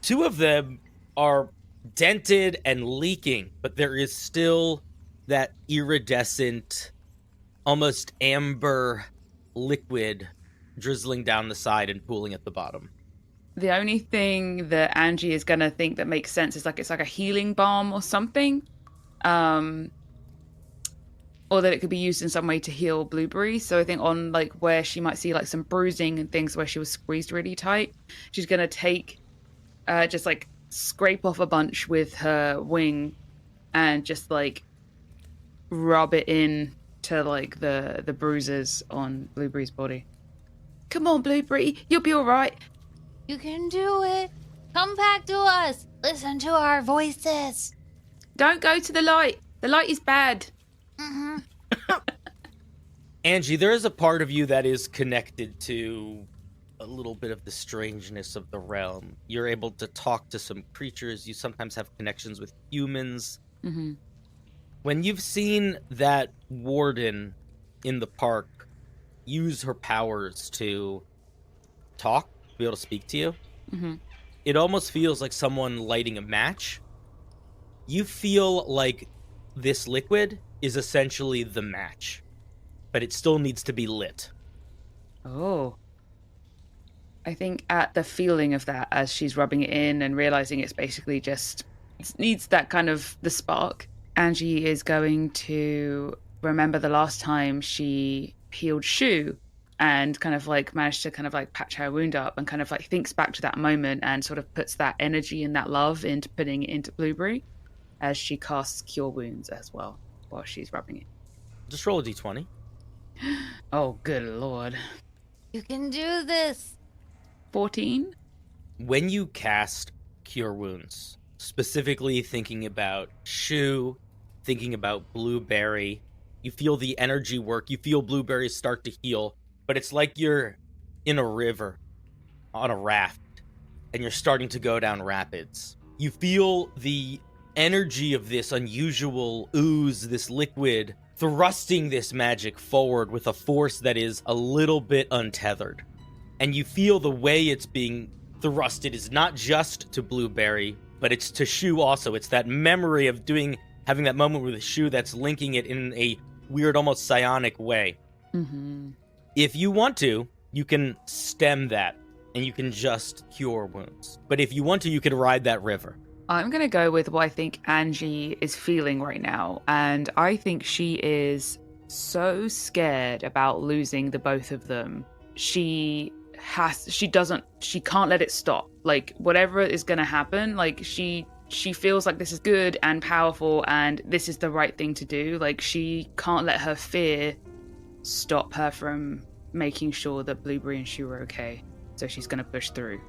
Speaker 1: 2 of them are dented and leaking, but there is still that iridescent, almost amber liquid drizzling down the side and pooling at the bottom.
Speaker 3: The only thing that Angie is going to think that makes sense is it's like a healing balm or something. Or that it could be used in some way to heal Blueberry. So I think on where she might see some bruising and things where she was squeezed really tight, she's going to take, just scrape off a bunch with her wing and just rub it in to the bruises on Blueberry's body. Come on, Blueberry, you'll be all right.
Speaker 2: You can do it. Come back to us. Listen to our voices.
Speaker 3: Don't go to the light. The light is bad.
Speaker 2: Mm-hmm.
Speaker 1: Angie, there is a part of you that is connected to a little bit of the strangeness of the realm. You're able to talk to some creatures. You sometimes have connections with humans.
Speaker 3: Mm-hmm.
Speaker 1: When you've seen that warden in the park use her powers to talk, to be able to speak to you,
Speaker 3: Mm-hmm.
Speaker 1: it almost feels like someone lighting a match. You feel like this liquid is essentially the match, but it still needs to be lit.
Speaker 3: Oh. I think at the feeling of that as she's rubbing it in and realizing it's basically just it needs that kind of the spark, Angie is going to remember the last time she healed Shoo and kind of managed to kind of patch her wound up and kind of thinks back to that moment and sort of puts that energy and that love into putting it into Blueberry as she casts Cure Wounds as well while she's rubbing it.
Speaker 1: Just roll a d20.
Speaker 3: Oh, good lord.
Speaker 2: You can do this.
Speaker 3: 14?
Speaker 1: When you cast Cure Wounds, specifically thinking about Shoo, thinking about Blueberry, you feel the energy work. You feel Blueberry start to heal, but it's like you're in a river on a raft and you're starting to go down rapids. You feel the energy of this unusual ooze, this liquid, thrusting this magic forward with a force that is a little bit untethered. And you feel the way it's being thrusted is not just to Blueberry, but it's to Shoo also. It's that memory of having that moment with Shoo that's linking it in a weird, almost psionic way.
Speaker 3: Mm-hmm.
Speaker 1: If you want to, you can stem that, and you can just cure wounds. But if you want to, you can ride that river.
Speaker 3: I'm going to go with what I think Angie is feeling right now. And I think she is so scared about losing the both of them. She can't let it stop. Like, whatever is going to happen, like, she feels like this is good and powerful and this is the right thing to do. Like, she can't let her fear stop her from making sure that Blueberry and Shoo are okay. So she's going to push through.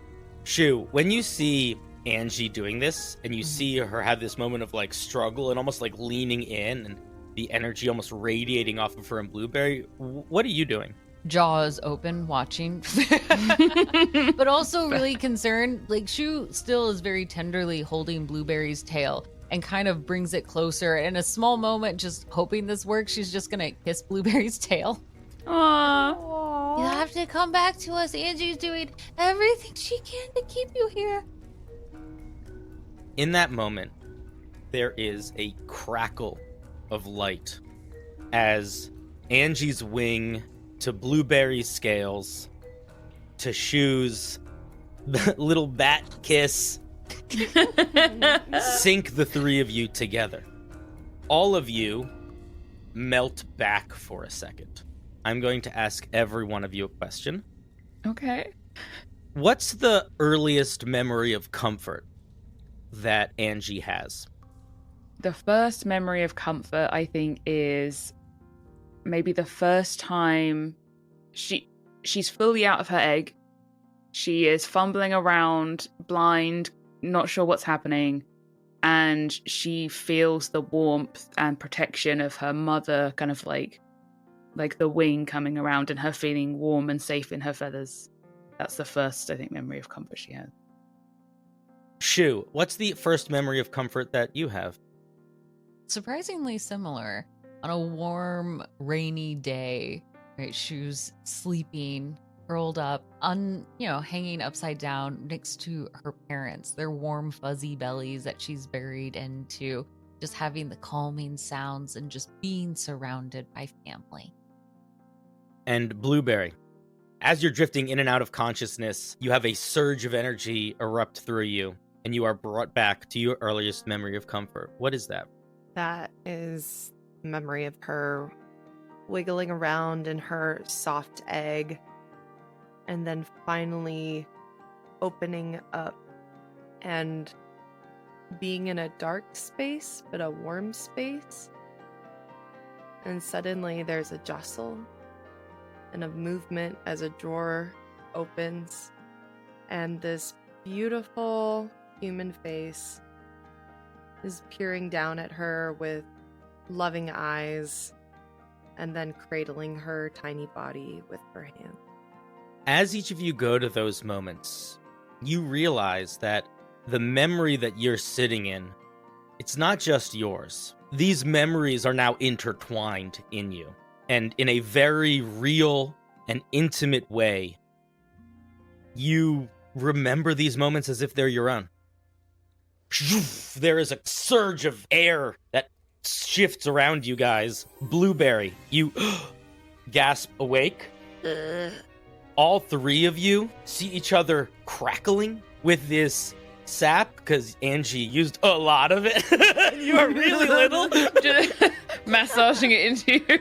Speaker 1: Shoo, when you see Angie doing this and you see her have this moment of like struggle and almost like leaning in and the energy almost radiating off of her and Blueberry, what are you doing?
Speaker 2: Jaws open, watching. But also really concerned. Like, Shoo still is very tenderly holding Blueberry's tail and kind of brings it closer. In a small moment, just hoping this works, she's just gonna kiss Blueberry's tail.
Speaker 3: Aww.
Speaker 2: You have to come back to us. Angie's doing everything she can to keep you here.
Speaker 1: In that moment, there is a crackle of light as Angie's wing to Blueberry's scales to Shoo's little bat kiss sync the three of you together. All of you melt back for a second. I'm going to ask every one of you a question.
Speaker 3: Okay.
Speaker 1: What's the earliest memory of comfort that Angie has?
Speaker 3: The first memory of comfort, I think, is maybe the first time she's fully out of her egg. She is fumbling around, blind, not sure what's happening, and she feels the warmth and protection of her mother, kind of like the wing coming around and her feeling warm and safe in her feathers. That's the first, I think, memory of comfort she has.
Speaker 1: Shoo, what's the first memory of comfort that you have?
Speaker 2: Surprisingly similar. On a warm, rainy day, right? Shoo's sleeping, curled up, hanging upside down next to her parents. Their warm, fuzzy bellies that she's buried into. Just having the calming sounds and just being surrounded by family.
Speaker 1: And Blueberry, as you're drifting in and out of consciousness, you have a surge of energy erupt through you, and you are brought back to your earliest memory of comfort. What is that?
Speaker 5: That is memory of her wiggling around in her soft egg and then finally opening up and being in a dark space, but a warm space. And suddenly there's a jostle and a movement as a drawer opens, and this beautiful human face is peering down at her with loving eyes and then cradling her tiny body with her hand.
Speaker 1: As each of you go to those moments, you realize that the memory that you're sitting in, it's not just yours. These memories are now intertwined in you. And in a very real and intimate way, you remember these moments as if they're your own. There is a surge of air that shifts around you guys. Blueberry, you gasp awake. All three of you see each other crackling with this sap because Angie used a lot of it. You are really little.
Speaker 3: Just massaging it into you.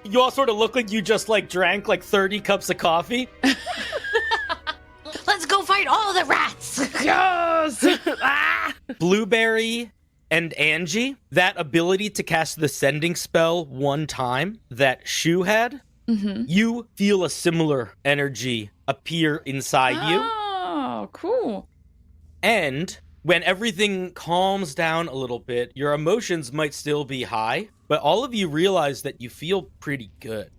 Speaker 1: You all sort of look like you just drank 30 cups of coffee.
Speaker 2: Let's go fight all the rats!
Speaker 3: Yes!
Speaker 1: Blueberry and Angie, that ability to cast the sending spell one time that Shoo had, you feel a similar energy appear inside you.
Speaker 3: Oh, cool.
Speaker 1: And when everything calms down a little bit, your emotions might still be high, but all of you realize that you feel pretty good.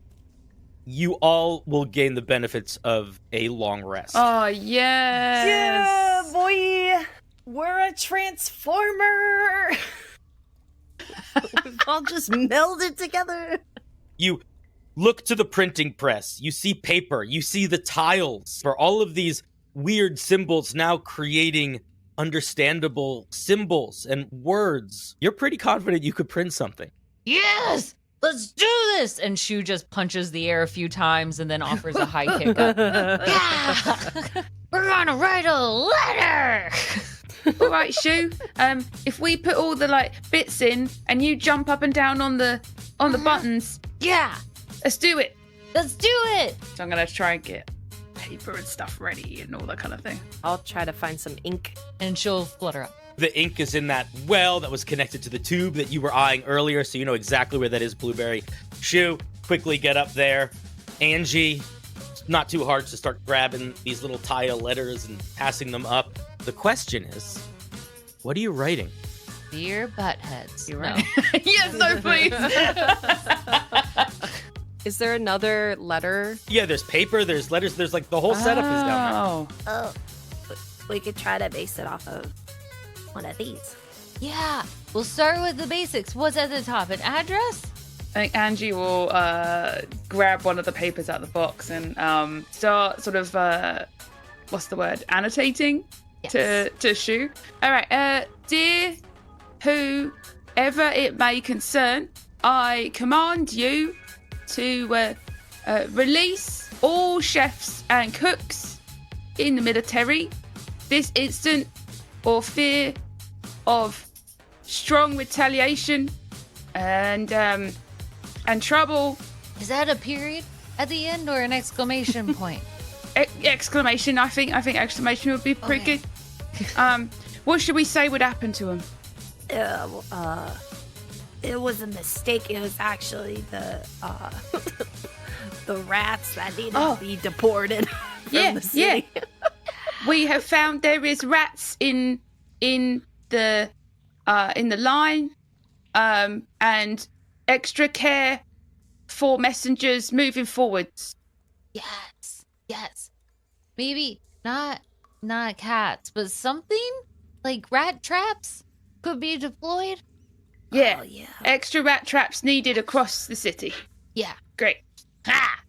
Speaker 1: You all will gain the benefits of a long rest.
Speaker 3: Oh, yes.
Speaker 5: Yeah, boy. We're a transformer. We've all just melded together.
Speaker 1: You look to the printing press. You see paper. You see the tiles for all of these weird symbols now creating understandable symbols and words. You're pretty confident you could print something.
Speaker 2: Yes! Let's do this! And Shoo just punches the air a few times and then offers a high kick up. Yeah! We're gonna write a letter!
Speaker 3: All right, Shoo. If we put all the bits in and you jump up and down on the buttons,
Speaker 2: Yeah!
Speaker 3: let's do it.
Speaker 2: Let's do it!
Speaker 3: So I'm gonna try and get paper and stuff ready and all that kind of thing.
Speaker 5: I'll try to find some ink.
Speaker 2: And she'll flutter up.
Speaker 1: The ink is in that well that was connected to the tube that you were eyeing earlier, so you know exactly where that is, Blueberry. Shoo, quickly get up there. Angie, not too hard to start grabbing these little tile letters and passing them up. The question is, what are you writing?
Speaker 2: Dear buttheads.
Speaker 3: You're right. Yes, no, please.
Speaker 5: Is there another letter?
Speaker 1: Yeah, there's paper, there's letters, there's the whole setup is down there.
Speaker 3: Oh.
Speaker 4: Oh, we could try to base it off of one of these.
Speaker 2: Yeah, we'll start with the basics. What's at the top? An address?
Speaker 3: I think Angie will grab one of the papers out of the box and start sort of, what's the word, annotating to Shoo. All right, dear whoever it may concern, I command you to release all chefs and cooks in the military this instant or fear of strong retaliation and trouble.
Speaker 2: Is that a period at the end or an exclamation point?
Speaker 3: Exclamation. I think exclamation would be pretty
Speaker 2: Okay.
Speaker 3: good. What should we say would happen to him?
Speaker 4: It was a mistake. It was actually the the rats that needed to be deported from the city.
Speaker 3: Yeah. We have found there is rats in the line, and extra care for messengers moving forwards.
Speaker 2: Yes. Maybe not cats, but something like rat traps could be deployed.
Speaker 3: Yeah.
Speaker 4: Oh, yeah.
Speaker 3: Extra rat traps needed across the city.
Speaker 2: Yeah.
Speaker 3: Great.
Speaker 2: Ha!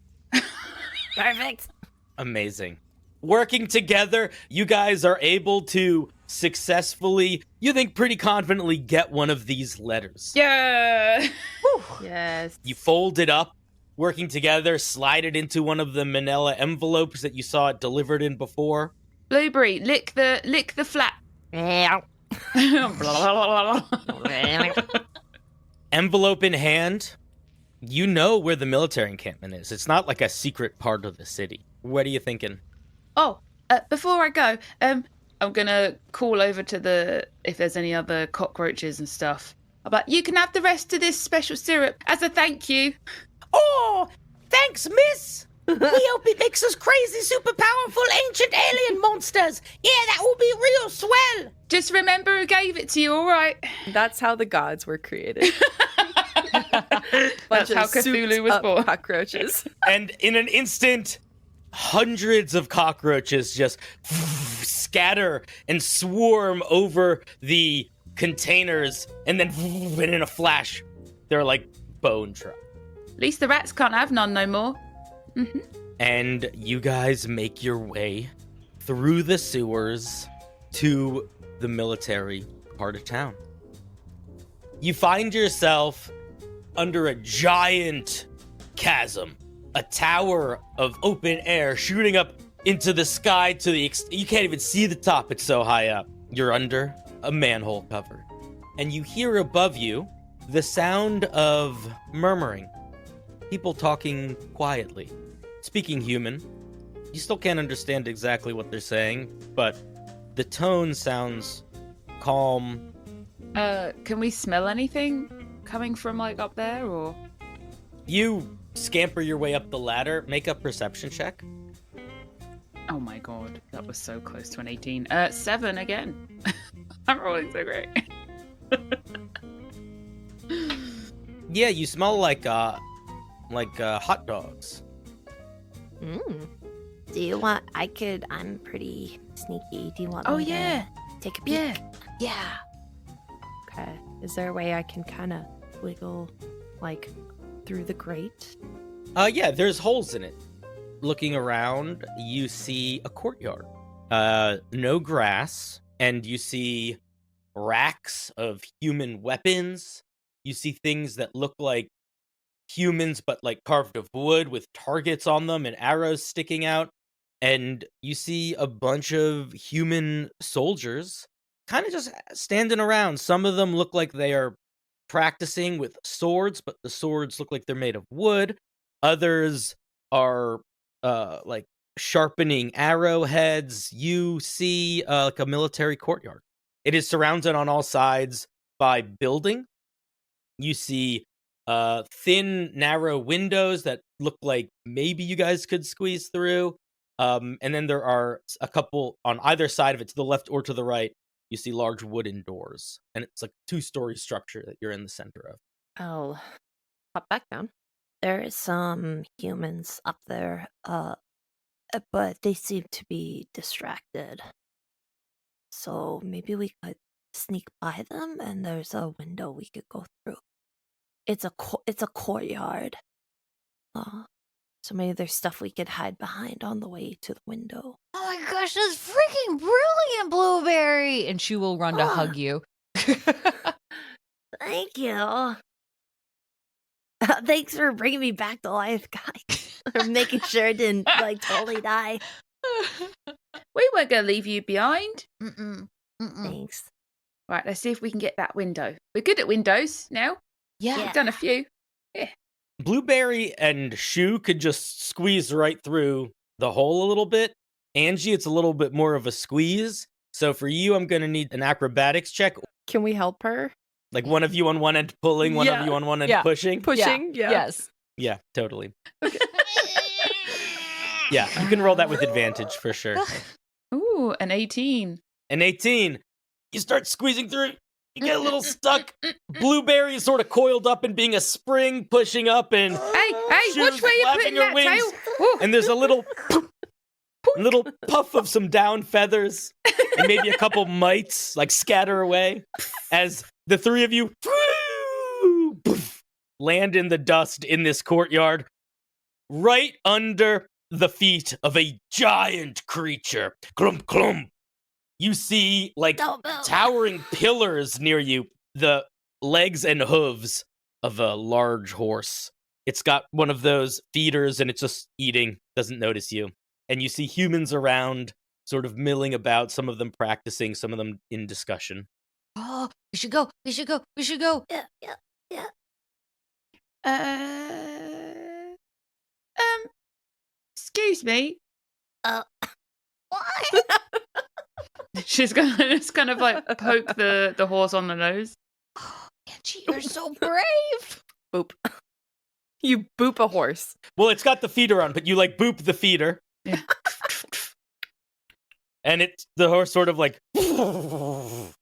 Speaker 4: Perfect.
Speaker 1: Amazing. Working together, you guys are able to successfully, you think pretty confidently, get one of these letters.
Speaker 3: Yeah.
Speaker 5: Yes.
Speaker 1: You fold it up, working together, slide it into one of the manila envelopes that you saw it delivered in before.
Speaker 3: Blueberry, lick the flap.
Speaker 1: Envelope in hand, you know where the military encampment is. It's not like a secret part of the city. What are you thinking?
Speaker 3: Oh, before I go, I'm gonna call over to if there's any other cockroaches and stuff. But you can have the rest of this special syrup as a thank you.
Speaker 1: Oh, thanks, miss. We hope it makes us crazy, super powerful, ancient alien monsters. Yeah, that will be real swell.
Speaker 3: Just remember who gave it to you, all right?
Speaker 5: That's how the gods were created.
Speaker 3: That's how Cthulhu was born.
Speaker 5: Cockroaches.
Speaker 1: And in an instant, hundreds of cockroaches just scatter and swarm over the containers, and then in a flash, they're like bone dry.
Speaker 3: At least the rats can't have none no more. Mm-hmm.
Speaker 1: And you guys make your way through the sewers to the military part of town. You find yourself under a giant chasm, a tower of open air shooting up into the sky to the you can't even see the top, it's so high up. You're under a manhole cover, and you hear above you the sound of murmuring, people talking quietly, speaking human. You still can't understand exactly what they're saying, but the tone sounds calm
Speaker 3: Can we smell anything coming from like up there, or?
Speaker 1: You scamper your way up the ladder. Make a perception check.
Speaker 3: Oh my god, that was so close to an 18. 7 again. I'm rolling so great.
Speaker 1: Yeah, you smell like hot dogs.
Speaker 4: Do you want? I'm pretty sneaky. Do you want?
Speaker 3: Oh
Speaker 4: me
Speaker 3: yeah,
Speaker 4: to take a peek?
Speaker 3: yeah.
Speaker 5: Okay. Is there a way I can kind of wiggle, like, through the grate?
Speaker 1: Yeah, there's holes in it. Looking around, you see a courtyard. No grass, and you see racks of human weapons. You see things that look like humans, but like carved of wood with targets on them and arrows sticking out. And you see a bunch of human soldiers kind of just standing around. Some of them look like they are practicing with swords, but the swords look like they're made of wood. Others are like sharpening arrowheads. You see like a military courtyard. It is surrounded on all sides by building. You see thin, narrow windows that look like maybe you guys could squeeze through. And then there are a couple on either side of it, to the left or to the right. You see large wooden doors, and it's like a 2-story structure that you're in the center of.
Speaker 5: I'll hop back down.
Speaker 4: There is some humans up there, but they seem to be distracted. So maybe we could sneak by them, and there's a window we could go through. It's a courtyard. So maybe there's stuff we could hide behind on the way to the window.
Speaker 2: Oh my gosh, that's freaking brilliant, Blueberry! And she will run to hug you.
Speaker 4: Thank you. Thanks for bringing me back to life, guys. For making sure I didn't totally die.
Speaker 3: We weren't going to leave you behind.
Speaker 4: Thanks.
Speaker 3: Right, let's see if we can get that window. We're good at windows now.
Speaker 2: Yeah.
Speaker 3: We've done a few. Yeah.
Speaker 1: Blueberry and Shoo could just squeeze right through the hole a little bit. Angie, it's a little bit more of a squeeze. So for you, I'm going to need an acrobatics check.
Speaker 5: Can we help her?
Speaker 1: Like one of you on one end pulling, one of you on one end pushing.
Speaker 5: Pushing? Yeah.
Speaker 2: Yes.
Speaker 1: Yeah, totally. Yeah, you can roll that with advantage for sure.
Speaker 3: Ooh, an 18.
Speaker 1: An 18. You start squeezing through. You get a little stuck. Blueberry is sort of coiled up and being a spring, pushing up, and
Speaker 3: Hey,
Speaker 1: Shoo's
Speaker 3: which way you
Speaker 1: flapping
Speaker 3: putting
Speaker 1: her
Speaker 3: that
Speaker 1: wings.
Speaker 3: tail? Ooh.
Speaker 1: And there's a little puff of some down feathers, and maybe a couple mites like scatter away as the three of you land in the dust in this courtyard, right under the feet of a giant creature. Clump, clump. You see, like, towering pillars near you, the legs and hooves of a large horse. It's got one of those feeders, and it's just eating, doesn't notice you. And you see humans around, sort of milling about, some of them practicing, some of them in discussion.
Speaker 2: Oh, we should go. We should go. We should go.
Speaker 4: Yeah.
Speaker 3: Excuse me.
Speaker 4: What?
Speaker 3: She's gonna just kind of like poke the horse on the nose.
Speaker 2: Angie, you're so brave.
Speaker 5: Boop. You boop a horse.
Speaker 1: Well, it's got the feeder on, but you, like, boop the feeder.
Speaker 3: Yeah.
Speaker 1: And the horse sort of, like... and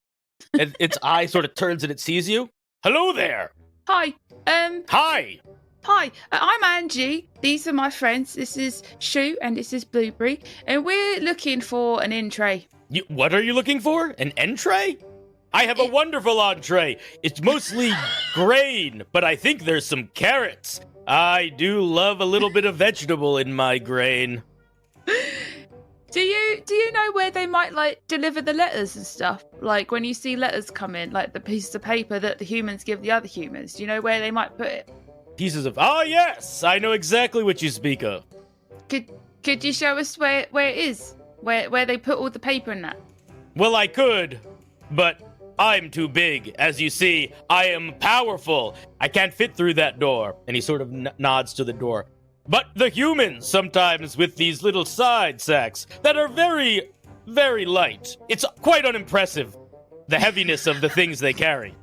Speaker 1: its eye sort of turns and it sees you. Hello there!
Speaker 3: Hi.
Speaker 1: Hi!
Speaker 3: Hi. I'm Angie. These are my friends. This is Shoo and this is Blueberry. And we're looking for an entree.
Speaker 1: What are you looking for? An entree? I have a wonderful entree. It's mostly grain, but I think there's some carrots. I do love a little bit of vegetable in my grain.
Speaker 3: Do you know where they might like deliver the letters and stuff? Like when you see letters come in, like the pieces of paper that the humans give the other humans. Do you know where they might put it?
Speaker 1: Pieces of... Oh, yes! I know exactly what you speak of.
Speaker 3: Could you show us where it is? Where they put all the paper in that?
Speaker 1: Well, I could, but I'm too big. As you see, I am powerful. I can't fit through that door. And he sort of nods to the door. But the humans, sometimes with these little side sacks that are very, very light. It's quite unimpressive.
Speaker 6: the heaviness of the things they carry.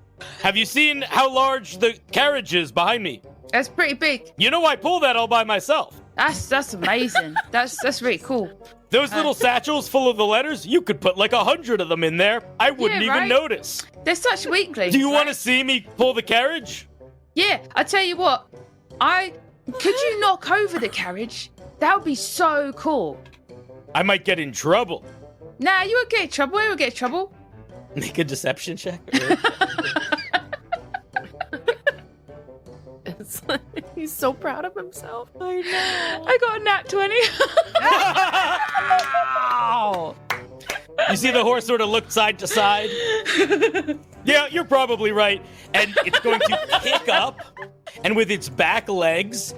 Speaker 6: Have you seen how large the carriage is behind me?
Speaker 3: That's pretty big.
Speaker 6: You know I pull that all by myself.
Speaker 3: That's amazing. that's really cool.
Speaker 6: Those little satchels full of the letters, you could put like 100 of them in there. I wouldn't even
Speaker 3: right?
Speaker 6: notice.
Speaker 3: They're such weaklings.
Speaker 6: Do you want to
Speaker 3: right?
Speaker 6: see me pull the carriage?
Speaker 3: Yeah, I tell you what. Could you knock over the carriage? That would be so cool.
Speaker 6: I might get in trouble.
Speaker 3: Nah, you would get in trouble. You would get in trouble.
Speaker 6: Make a deception check.
Speaker 5: It's like, he's so proud of himself. I know.
Speaker 3: I got a nat 20.
Speaker 5: Wow.
Speaker 6: You see the horse sort of look side to side? Yeah, you're probably right. And it's going to kick up, and with its back legs,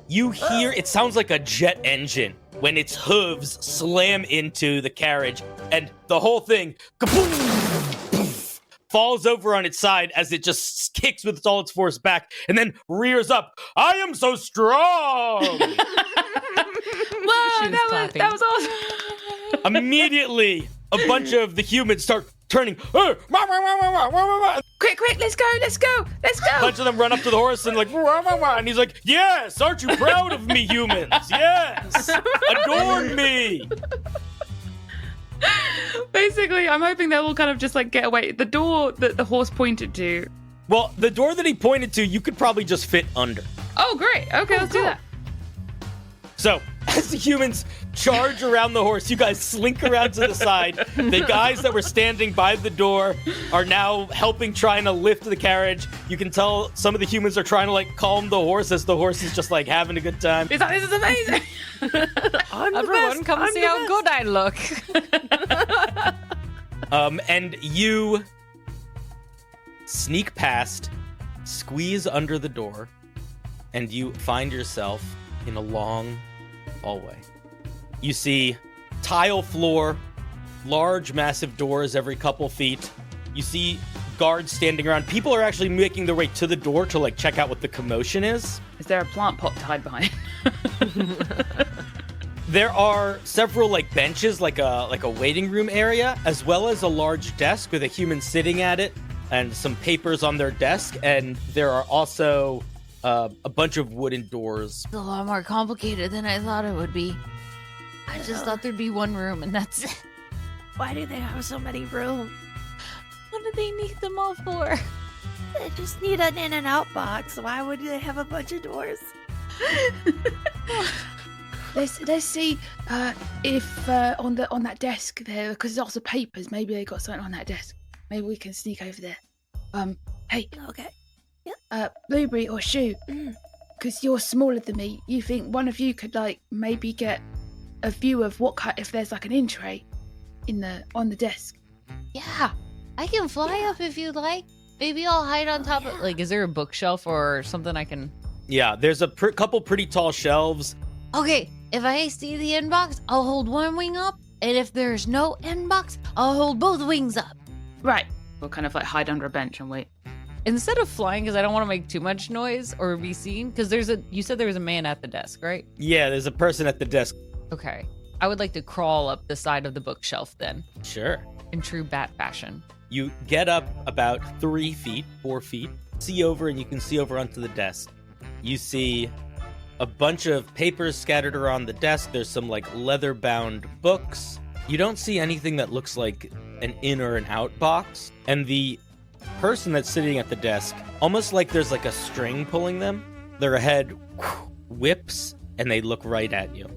Speaker 6: you hear, it sounds like a jet engine when its hooves slam into the carriage, and the whole thing kaboom, falls over on its side as it just kicks with all its force back, and then rears up. I am so strong!
Speaker 3: Whoa,
Speaker 2: She was clapping.
Speaker 3: that was awesome.
Speaker 6: Immediately, a bunch of the humans start turning. A
Speaker 3: Quick, let's go.
Speaker 6: bunch of them run up to the horse and like, and he's like, yes, aren't you proud of me, humans? Yes, adorn me.
Speaker 3: Basically, I'm hoping they'll all kind of just like get away. The door that the horse pointed to.
Speaker 6: Well, the door that he pointed to, you could probably just fit under.
Speaker 3: Oh, great. Okay, let's do that.
Speaker 6: So, as the humans charge around the horse, you guys slink around to the side. The guys that were standing by the door are now helping, trying to lift the carriage. You can tell some of the humans are trying to like calm the horse as the horse is just like having a good time.
Speaker 3: He's like, this is amazing.
Speaker 2: Everyone, come see how good I look.
Speaker 6: And you sneak past, squeeze under the door, and you find yourself in a long hallway. You see tile floor, large, massive doors every couple feet. You see guards standing around. People are actually making their way to the door to like check out what the commotion is.
Speaker 3: Is there a plant pot to hide behind?
Speaker 6: There are several like benches, like a waiting room area, as well as a large desk with a human sitting at it and some papers on their desk. And there are also a bunch of wooden doors.
Speaker 2: It's a lot more complicated than I thought it would be. I just thought there'd be one room and that's it.
Speaker 4: Why do they have so many rooms?
Speaker 2: What do they need them all for?
Speaker 4: They just need an in and out box. Why would they have a bunch of doors?
Speaker 3: Let's see if on that desk there, because there's lots of papers. Maybe they got something on that desk. Maybe we can sneak over there. Hey,
Speaker 4: Okay.
Speaker 3: Blueberry or Shoo, because you're smaller than me. You think one of you could like maybe get a view of what kind, if there's like an in tray on the desk?
Speaker 2: Yeah, I can fly up if you'd like. Maybe I'll hide on top of. Like, is there a bookshelf or something I can?
Speaker 6: Yeah, there's a couple pretty tall shelves.
Speaker 2: Okay, if I see the inbox, I'll hold one wing up, and if there's no inbox, I'll hold both wings up.
Speaker 3: Right. We'll kind of like hide under a bench and wait.
Speaker 2: Instead of flying, because I don't want to make too much noise or be seen, because you said there was a man at the desk, right?
Speaker 6: Yeah, there's a person at the desk.
Speaker 2: Okay. I would like to crawl up the side of the bookshelf then,
Speaker 6: Sure.
Speaker 2: in true bat fashion.
Speaker 6: You get up about 4 feet, see over, and you can see over onto the desk. You see a bunch of papers scattered around the desk. There's some like leather-bound books. You don't see anything that looks like an in or an out box. And the person that's sitting at the desk, almost like there's like a string pulling them, their head whips and they look right at you.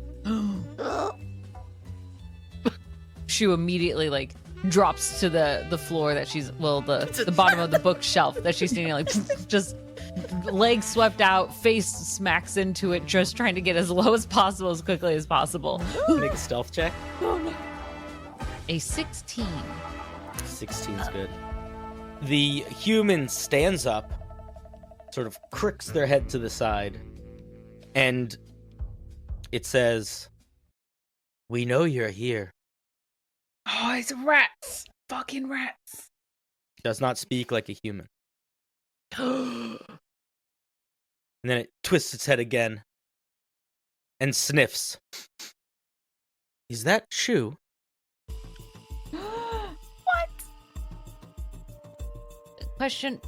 Speaker 2: Shoo immediately like drops to the floor that she's the bottom of the bookshelf that she's standing like just legs swept out, face smacks into it, just trying to get as low as possible as quickly as possible.
Speaker 6: Make a stealth check.
Speaker 2: A 16.
Speaker 6: 16's good. The human stands up, sort of cricks their head to the side, and it says, "We know you're here."
Speaker 3: Oh, it's rats. Fucking rats.
Speaker 6: Does not speak like a human. And then it twists its head again and sniffs. Is that Shoo?
Speaker 3: What?
Speaker 2: question.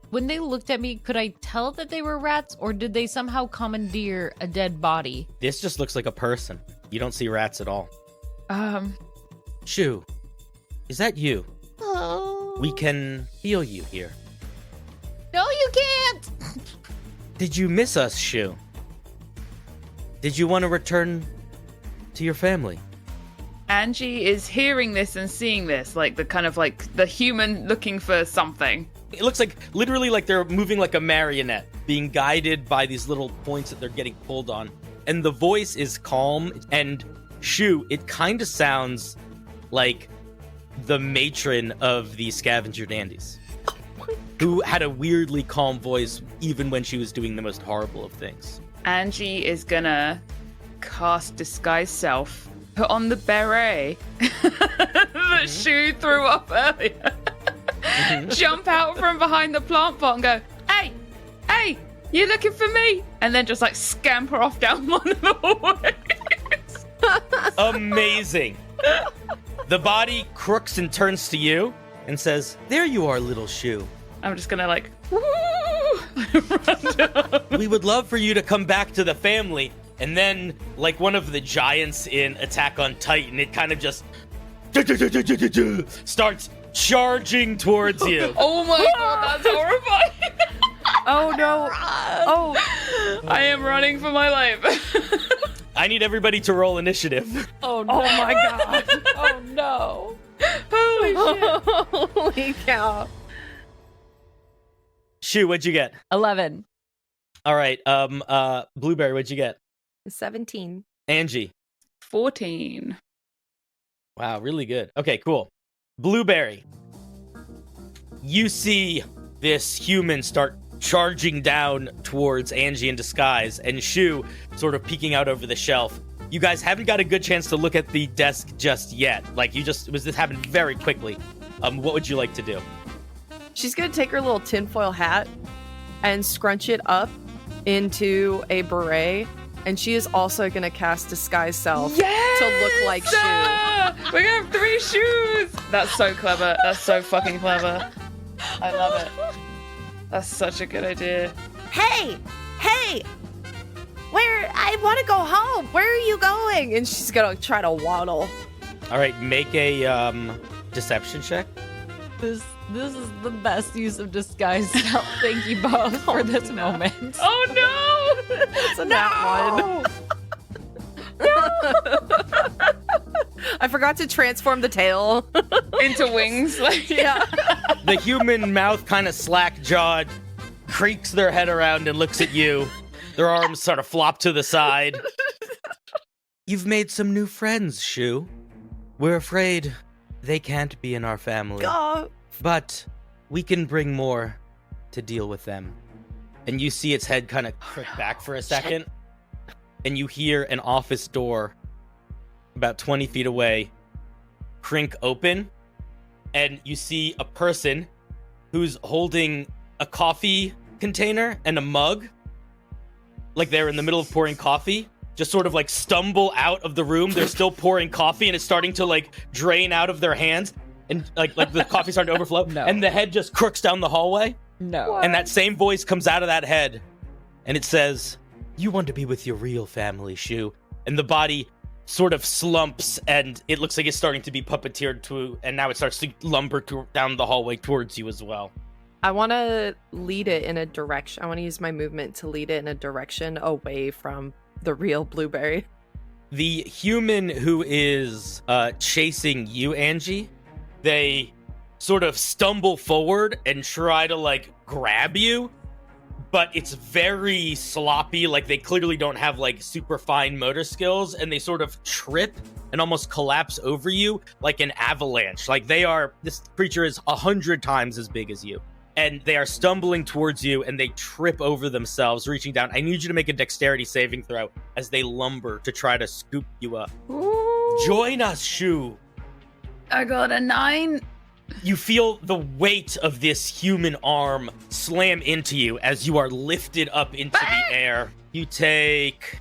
Speaker 2: When they looked at me, could I tell that they were rats, or did they somehow commandeer a dead body?
Speaker 6: This just looks like a person. You don't see rats at all.
Speaker 1: Shoo, is that you?
Speaker 2: Oh.
Speaker 1: We can feel you here.
Speaker 2: No, you can't!
Speaker 1: Did you miss us, Shoo? Did you want to return to your family?
Speaker 3: Angie is hearing this and seeing this, like the kind of like the human looking for something.
Speaker 6: It looks like literally like they're moving like a marionette, being guided by these little points that they're getting pulled on. And the voice is calm, and Shoo, it kind of sounds like the matron of the Scavenger Dandies, who had a weirdly calm voice even when she was doing the most horrible of things.
Speaker 3: Angie is gonna cast Disguise Self, put on the beret that Shoo threw up earlier, jump out from behind the plant pot and go, hey, you looking for me? And then just like scamper off down one of the hallways.
Speaker 6: Amazing. The body crooks and turns to you and says,
Speaker 1: There you are, little Shoo.
Speaker 3: I'm just gonna like, woo, run down.
Speaker 6: we would love for you to come back to the family. And then, like one of the giants in Attack on Titan, it kind of just starts charging towards you.
Speaker 3: Oh my god, that's horrifying.
Speaker 5: Oh no. Oh.
Speaker 3: I am running for my life.
Speaker 6: I need everybody to roll initiative.
Speaker 2: Oh no.
Speaker 5: Oh my god.
Speaker 2: Oh no.
Speaker 3: Holy shit.
Speaker 5: Holy cow.
Speaker 6: Shoo, what'd you get?
Speaker 2: 11.
Speaker 6: All right, Blueberry, what'd you get?
Speaker 5: 17.
Speaker 6: Angie.
Speaker 3: 14.
Speaker 6: Wow, really good. Okay, cool. Blueberry. You see this human start charging down towards Angie in disguise, and Shoo sort of peeking out over the shelf. You guys haven't got a good chance to look at the desk just yet. Like, this happened very quickly. What would you like to do?
Speaker 5: She's gonna take her little tinfoil hat and scrunch it up into a beret, and she is also gonna cast Disguise Self to look like Shoo.
Speaker 3: We're gonna have 3 shoes. That's so clever. That's so fucking clever. I love it. That's such a good idea.
Speaker 5: Hey! I want to go home. Where are you going? And she's gonna try to waddle.
Speaker 6: All right, make a deception check.
Speaker 2: This is the best use of disguise self. Thank you both for this moment.
Speaker 3: Oh no!
Speaker 5: It's a nat 1. I forgot to transform the tail.
Speaker 3: Into wings. Like,
Speaker 5: Yeah.
Speaker 6: The human mouth kind of slack-jawed, creaks their head around and looks at you. Their arms sort of flop to the side.
Speaker 1: You've made some new friends, Shoo. We're afraid they can't be in our family.
Speaker 5: Oh,
Speaker 1: But we can bring more to deal with them.
Speaker 6: And you see its head kind of crick back for a second. And you hear an office door about 20 feet away crink open. And you see a person who's holding a coffee container and a mug. Like they're in the middle of pouring coffee. Just sort of like stumble out of the room. They're still pouring coffee and it's starting to like drain out of their hands. And like the coffee's starting to overflow.
Speaker 2: No.
Speaker 6: And the head just crooks down the hallway.
Speaker 2: No.
Speaker 6: And that same voice comes out of that head. And it says,
Speaker 1: You want to be with your real family, Shoo.
Speaker 6: and the body sort of slumps and it looks like it's starting to be puppeteered to, and now it starts to lumber down the hallway towards you as well.
Speaker 5: I want to lead it in a direction. I want to use my movement to lead it in a direction away from the real Blueberry.
Speaker 6: The human who is chasing you, Angie, they sort of stumble forward and try to like grab you, but it's very sloppy. Like they clearly don't have like super fine motor skills, and they sort of trip and almost collapse over you like an avalanche. Like this creature is 100 times as big as you. And they are stumbling towards you, and they trip over themselves, reaching down. I need you to make a dexterity saving throw as they lumber to try to scoop you up.
Speaker 3: Ooh.
Speaker 6: Join us, Shoo.
Speaker 3: I got a 9.
Speaker 6: You feel the weight of this human arm slam into you as you are lifted up into the air. You take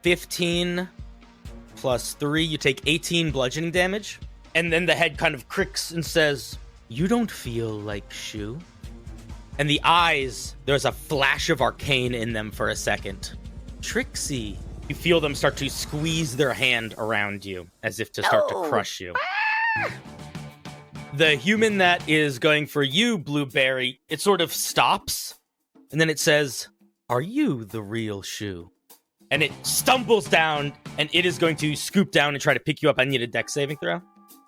Speaker 6: 15 plus 3. You take 18 bludgeoning damage. And then the head kind of cricks and says,
Speaker 1: You don't feel like Shoo. And the eyes, there's a flash of arcane in them for a second. Trixie. You feel them start to squeeze their hand around you as if to start to crush you. The human that is going for you, Blueberry, it sort of stops. And then it says, "Are you the real Shoo?" And it stumbles down, and it is going to scoop down and try to pick you up. I need a dex saving throw.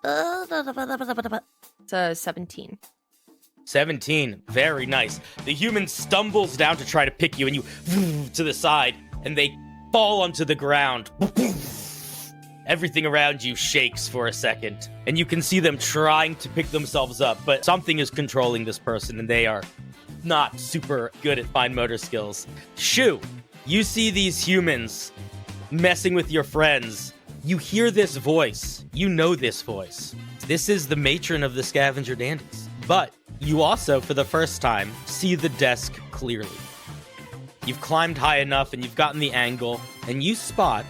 Speaker 5: It's a 17.
Speaker 1: 17. Very nice. The human stumbles down to try to pick you, and you to the side, and they fall onto the ground. Everything around you shakes for a second, and you can see them trying to pick themselves up, but something is controlling this person, and they are not super good at fine motor skills. Shoo, you see these humans messing with your friends. You hear this voice. You know this voice. This is the matron of the Scavenger Dandies. But you also, for the first time, see the desk clearly. You've climbed high enough and you've gotten the angle, and you spot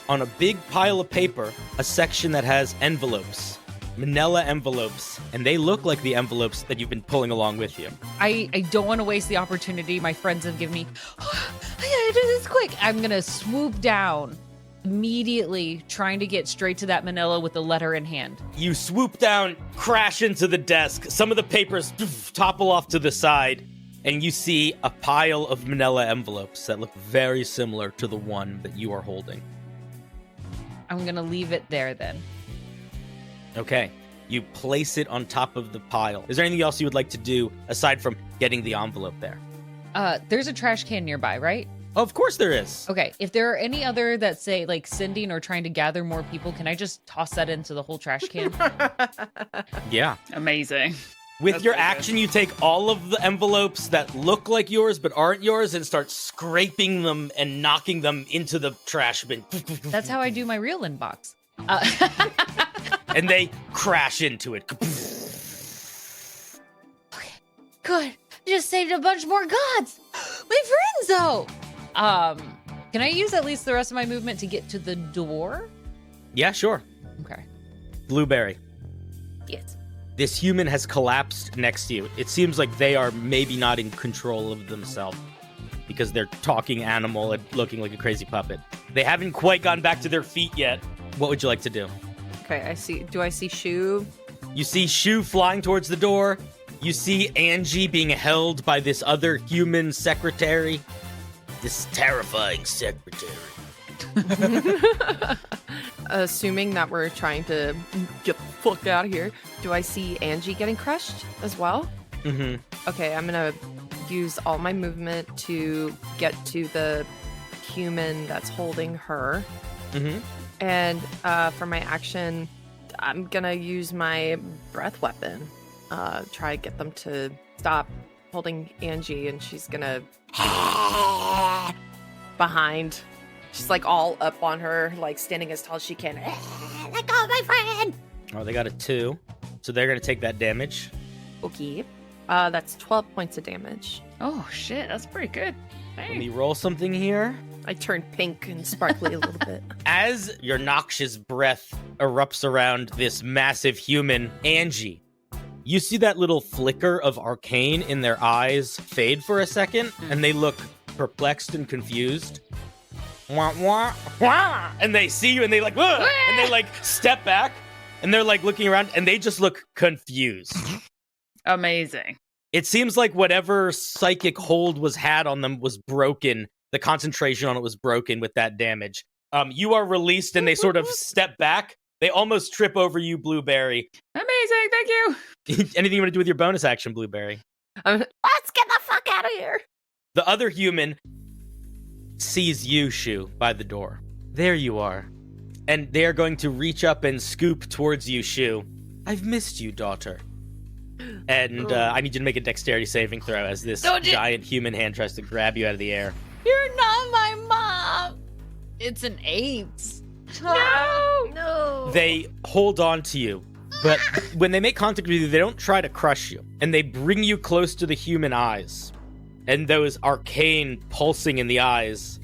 Speaker 1: on a big pile of paper a section that has envelopes, manila envelopes, and they look like the envelopes that you've been pulling along with you.
Speaker 2: I don't want to waste the opportunity my friends have given me. I gotta do this quick. I'm gonna swoop down immediately, trying to get straight to that manila with the letter in hand.
Speaker 1: You swoop down, crash into the desk. Some of the papers topple off to the side, and you see a pile of manila envelopes that look very similar to the one that you are holding.
Speaker 2: I'm gonna leave it there then.
Speaker 1: Okay. You place it on top of the pile. Is there anything else you would like to do aside from getting the envelope there?
Speaker 2: There's a trash can nearby, right?
Speaker 1: Of course there is.
Speaker 2: Okay, if there are any other that say like sending or trying to gather more people, can I just toss that into the whole trash can?
Speaker 1: Yeah.
Speaker 3: Amazing.
Speaker 1: With
Speaker 3: That's
Speaker 1: your
Speaker 3: so good.
Speaker 1: action, you take all of the envelopes that look like yours but aren't yours and start scraping them and knocking them into the trash bin.
Speaker 2: That's how I do my real inbox.
Speaker 1: And they crash into it.
Speaker 2: Good. Just saved a bunch more gods. My friends, though. Can I use at least the rest of my movement to get to the door?
Speaker 1: Yeah, sure.
Speaker 2: Okay.
Speaker 1: Blueberry.
Speaker 5: Yes.
Speaker 1: This human has collapsed next to you. It seems like they are maybe not in control of themselves because they're talking animal and looking like a crazy puppet. They haven't quite gotten back to their feet yet. What would you like to do?
Speaker 5: Okay, I see. Do I see Shoo?
Speaker 1: You see Shoo flying towards the door. You see Angie being held by this other human secretary. This terrifying secretary.
Speaker 5: Assuming that we're trying to get the fuck out of here, do I see Angie getting crushed as well?
Speaker 1: Mm-hmm.
Speaker 5: Okay, I'm gonna use all my movement to get to the human that's holding her.
Speaker 1: Mm-hmm.
Speaker 5: And for my action, I'm gonna use my breath weapon. Try to get them to stop holding Angie, and she's gonna behind. She's like all up on her, like standing as tall as she can. Let go of my friend!
Speaker 1: Oh, they got a 2. So they're going to take that damage.
Speaker 5: Okay. That's 12 points of damage.
Speaker 3: Oh shit, that's pretty good.
Speaker 1: Let me roll something here.
Speaker 5: I turn pink and sparkly a little bit.
Speaker 1: As your noxious breath erupts around this massive human, Angie, you see that little flicker of arcane in their eyes fade for a second, and they look perplexed and confused. Wah, wah, wah. And they see you and they like, "Wah!" And they like step back and they're like looking around and they just look confused.
Speaker 3: Amazing.
Speaker 1: It seems like whatever psychic hold was had on them was broken. The concentration on it was broken with that damage. You are released and they sort of step back. They almost trip over you, Blueberry.
Speaker 3: Amazing, thank you.
Speaker 1: Anything you want to do with your bonus action, Blueberry?
Speaker 5: Let's get the fuck out of here!
Speaker 1: The other human sees you, Shoo, by the door. There you are. And they're going to reach up and scoop towards you, Shoo. I've missed you, daughter. And I need you to make a dexterity saving throw as this giant human hand tries to grab you out of the air.
Speaker 2: You're not my mom. It's an 8.
Speaker 5: No!
Speaker 1: They hold on to you, but when they make contact with you, they don't try to crush you. And they bring you close to the human eyes. And those arcane pulsing in the eyes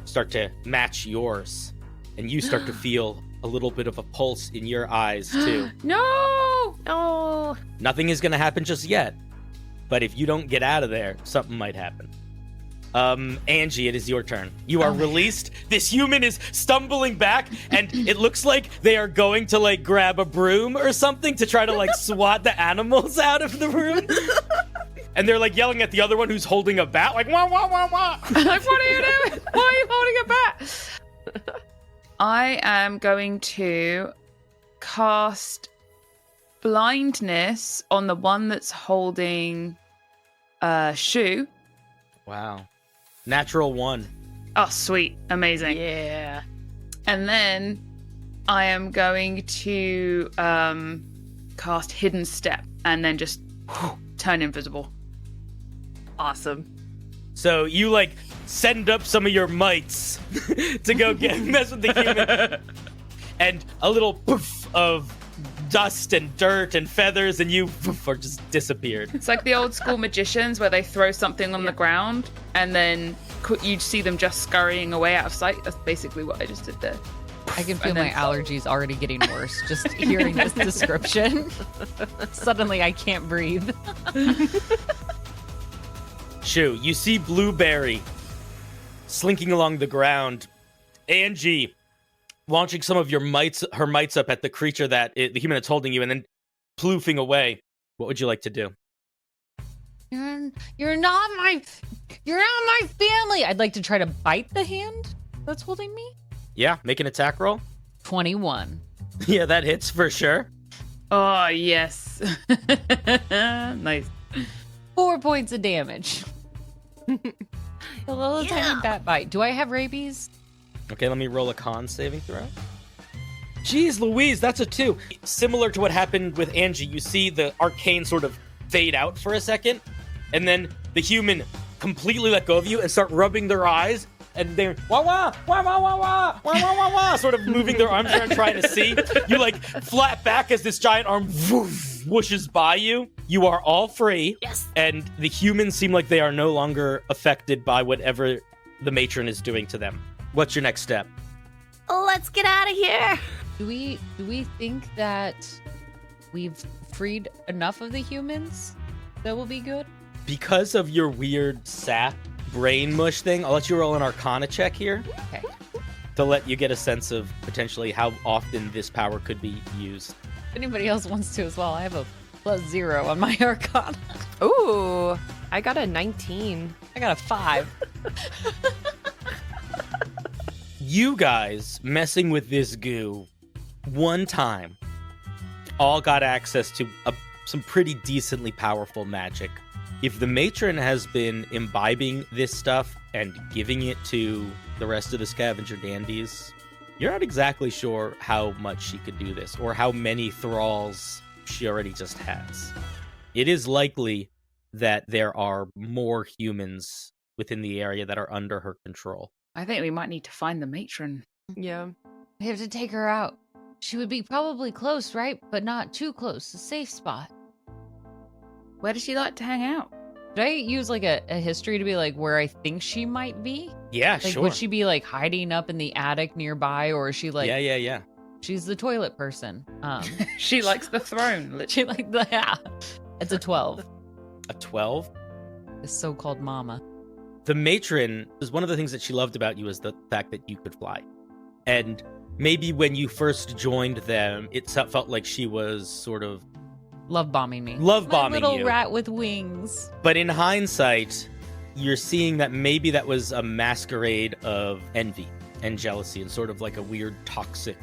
Speaker 1: start to match yours. And you start to feel a little bit of a pulse in your eyes, too.
Speaker 3: No!
Speaker 5: Oh.
Speaker 6: Nothing is going to happen just yet. But if you don't get out of there, something might happen. Angie, it is your turn. You are released. This human is stumbling back, and it looks like they are going to, like, grab a broom or something to try to, like, swat the animals out of the room. And they're, like, yelling at the other one who's holding a bat, like, wah, wah, wah, wah.
Speaker 3: Like, what are you doing? Why are you holding a bat? I am going to cast blindness on the one that's holding Shoo.
Speaker 6: Wow. Natural 1.
Speaker 3: Oh, sweet. Amazing.
Speaker 5: Yeah.
Speaker 3: And then I am going to cast Hidden Step and then just turn invisible.
Speaker 5: Awesome.
Speaker 6: So you, like, send up some of your mites to go mess with the human. And a little poof of dust and dirt and feathers, and you poof, are just disappeared.
Speaker 3: It's like the old school magicians where they throw something on the ground and then you see them just scurrying away out of sight. That's basically what I just did there.
Speaker 2: I can feel
Speaker 3: And
Speaker 2: my
Speaker 3: then-
Speaker 2: allergies already getting worse just hearing this description. Suddenly I can't breathe.
Speaker 6: Shoo, you see Blueberry slinking along the ground. Angie launching some of her mites up at the creature the human that's holding you, and then ploofing away. What would you like to do?
Speaker 2: You're not my family. I'd like to try to bite the hand that's holding me.
Speaker 6: Yeah, make an attack roll.
Speaker 2: 21.
Speaker 6: Yeah, that hits for sure.
Speaker 3: Oh, yes. Nice.
Speaker 2: 4 points of damage. A little tiny bat bite. Do I have rabies?
Speaker 6: Okay, let me roll a con saving throw. Jeez Louise, that's a 2. Similar to what happened with Angie, you see the arcane sort of fade out for a second, and then the human completely let go of you and start rubbing their eyes, and they're wah wah wah wah wah wah wah wah wah wah, sort of moving their arms around trying to see. You, like, flat back as this giant arm whooshes by you. You are all free.
Speaker 4: Yes.
Speaker 6: And the humans seem like they are no longer affected by whatever the matron is doing to them. What's your next step?
Speaker 4: Let's get out of here.
Speaker 2: Do we think that we've freed enough of the humans that will be good?
Speaker 6: Because of your weird sap brain mush thing, I'll let you roll an Arcana check here
Speaker 2: Okay.
Speaker 6: to let you get a sense of potentially how often this power could be used.
Speaker 2: If anybody else wants to as well, I have a +0 on my Arcana.
Speaker 5: Ooh, I got a 19.
Speaker 2: I got a 5.
Speaker 6: You guys messing with this goo one time all got access to some pretty decently powerful magic. If the matron has been imbibing this stuff and giving it to the rest of the Scavenger Dandies, you're not exactly sure how much she could do this or how many thralls she already just has. It is likely that there are more humans within the area that are under her control.
Speaker 3: I think we might need to find the matron.
Speaker 5: Yeah.
Speaker 2: We have to take her out. She would be probably close, right? But not too close. A safe spot.
Speaker 3: Where does she like to hang out?
Speaker 2: Should I use like a history to be like where I think she might be?
Speaker 6: Yeah,
Speaker 2: Like,
Speaker 6: sure.
Speaker 2: would she be like hiding up in the attic nearby, or is she like
Speaker 6: yeah.
Speaker 2: she's the toilet person?
Speaker 3: She likes the throne, literally.
Speaker 2: She like the It's a 12.
Speaker 6: A 12?
Speaker 2: The so-called mama.
Speaker 6: The matron is one of the things that she loved about you is the fact that you could fly. And maybe when you first joined them, it felt like she was sort of
Speaker 2: Love bombing me.
Speaker 6: love
Speaker 2: My
Speaker 6: bombing
Speaker 2: little
Speaker 6: you.
Speaker 2: rat with wings.
Speaker 6: But in hindsight, you're seeing that maybe that was a masquerade of envy and jealousy and sort of like a weird toxic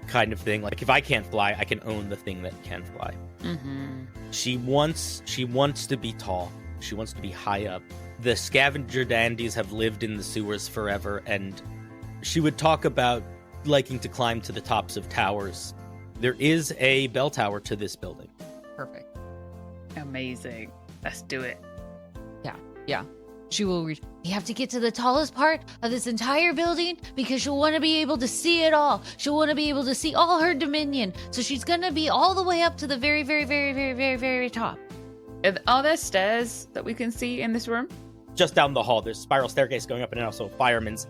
Speaker 6: kind of thing. Like, if I can't fly, I can own the thing that can fly.
Speaker 3: Mm-hmm.
Speaker 6: She wants to be tall. She wants to be high up. The Scavenger Dandies have lived in the sewers forever, and she would talk about liking to climb to the tops of towers. There is a bell tower to this building.
Speaker 2: Perfect.
Speaker 3: Amazing. Let's do it.
Speaker 2: Yeah. She will reach. You have to get to the tallest part of this entire building because she'll want to be able to see it all. She'll want to be able to see all her dominion. So she's going to be all the way up to the very, very, very, very, very, very top.
Speaker 3: Are there stairs that we can see in this room?
Speaker 6: Just down the hall, there's a spiral staircase going up and also a fireman's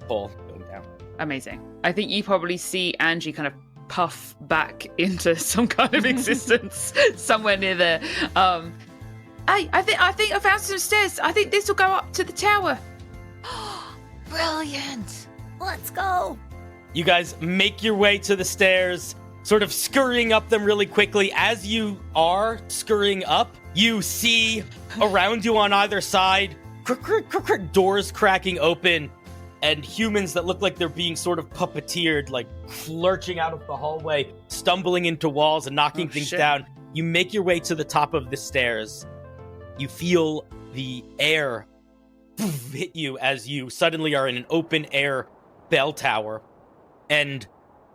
Speaker 6: pole going down.
Speaker 3: Amazing. I think you probably see Angie kind of puff back into some kind of existence somewhere near there. Hey, I think I found some stairs. I think this will go up to the tower.
Speaker 2: Brilliant.
Speaker 4: Let's go.
Speaker 6: You guys make your way to the stairs, sort of scurrying up them really quickly. As you are scurrying up, you see around you on either side, doors cracking open, and humans that look like they're being sort of puppeteered, like lurching out of the hallway, stumbling into walls and knocking things down. You make your way to the top of the stairs. You feel the air hit you as you suddenly are in an open air bell tower, and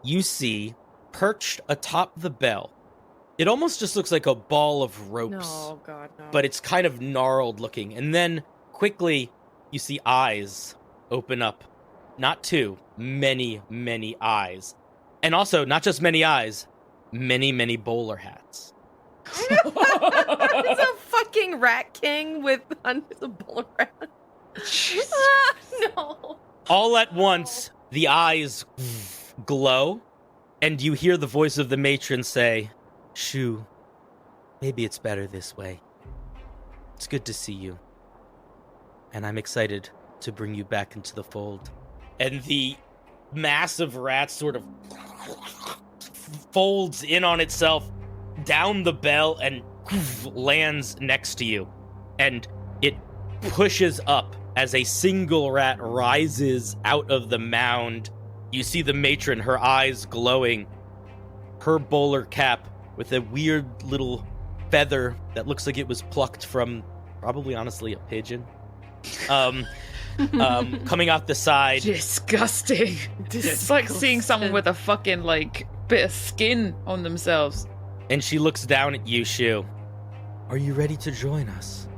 Speaker 6: you see perched atop the bell. It almost just looks like a ball of ropes.
Speaker 5: No, God, no.
Speaker 6: But it's kind of gnarled looking. And then quickly you see eyes open up. Not two, many, many eyes. And also, not just many eyes, many, many bowler hats.
Speaker 5: It's a fucking rat king with hundreds of bowler rats. No.
Speaker 6: All at once, the eyes glow, and you hear the voice of the matron say, "Shoo, maybe it's better this way. It's good to see you. And I'm excited to bring you back into the fold." And the mass of rats sort of folds in on itself down the bell and lands next to you. And it pushes up as a single rat rises out of the mound. You see the matron, her eyes glowing, her bowler cap with a weird little feather that looks like it was plucked from, probably honestly, a pigeon. Coming out the side.
Speaker 3: Disgusting. It's like seeing someone with a fucking, like, bit of skin on themselves.
Speaker 6: And she looks down at you, Shoo. Are you ready to join us?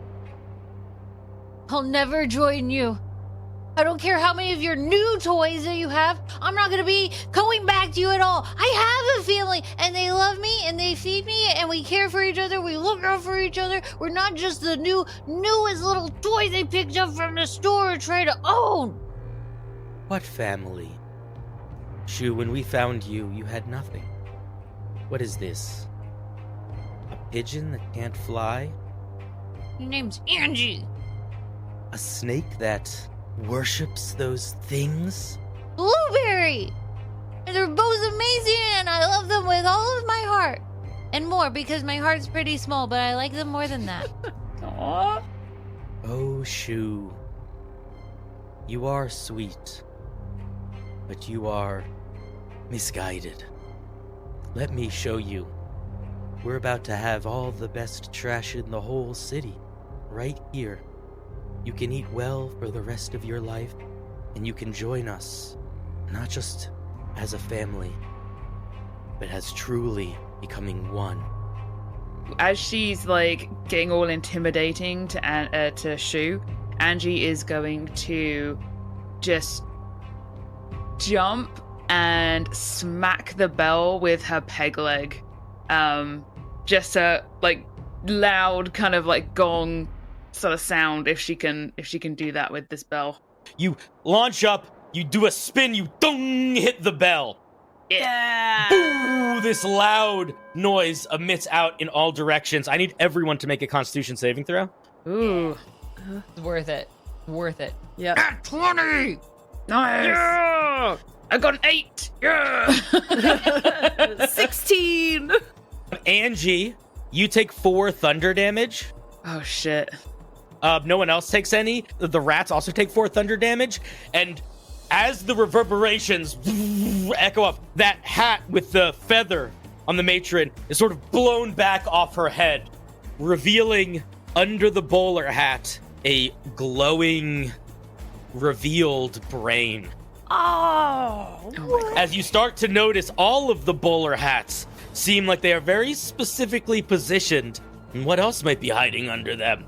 Speaker 2: I'll never join you. I don't care how many of your new toys that you have. I'm not going to be going back to you at all. I have a family, and they love me, and they feed me, and we care for each other. We look out for each other. We're not just the newest little toy they picked up from the store and try to own.
Speaker 1: What family? Shoo, when we found you, you had nothing. What is this? A pigeon that can't fly?
Speaker 2: Your name's Angie.
Speaker 1: A snake that worships those things?
Speaker 2: Blueberry. And they're both amazing, and I love them with all of my heart. And more, because my heart's pretty small, but I like them more than that.
Speaker 3: Aww.
Speaker 1: Oh, Shoo. You are sweet, but you are misguided. Let me show you. We're about to have all the best trash in the whole city, right here. You can eat well for the rest of your life, and you can join us, not just as a family, but as truly becoming one.
Speaker 3: As she's like getting all intimidating to Shoo, Angie is going to just jump and smack the bell with her peg leg. Just a like loud kind of like gong sort of sound if she can do that with this bell.
Speaker 6: You launch up, you do a spin, you dong hit the bell.
Speaker 3: Yeah.
Speaker 6: Boo! This loud noise emits out in all directions. I need everyone to make a Constitution saving throw.
Speaker 3: Ooh.
Speaker 2: It's worth it. Worth it.
Speaker 5: Yep.
Speaker 3: 20! Nice! Yeah! I got an 8! Yeah!
Speaker 5: 16!
Speaker 6: Angie, you take 4 thunder damage.
Speaker 3: Oh, shit.
Speaker 6: No one else takes any. The rats also take 4 thunder damage. And as the reverberations echo up, that hat with the feather on the matron is sort of blown back off her head, revealing under the bowler hat a glowing, revealed brain.
Speaker 5: Oh
Speaker 3: my God.
Speaker 6: As you start to notice, all of the bowler hats seem like they are very specifically positioned. And what else might be hiding under them?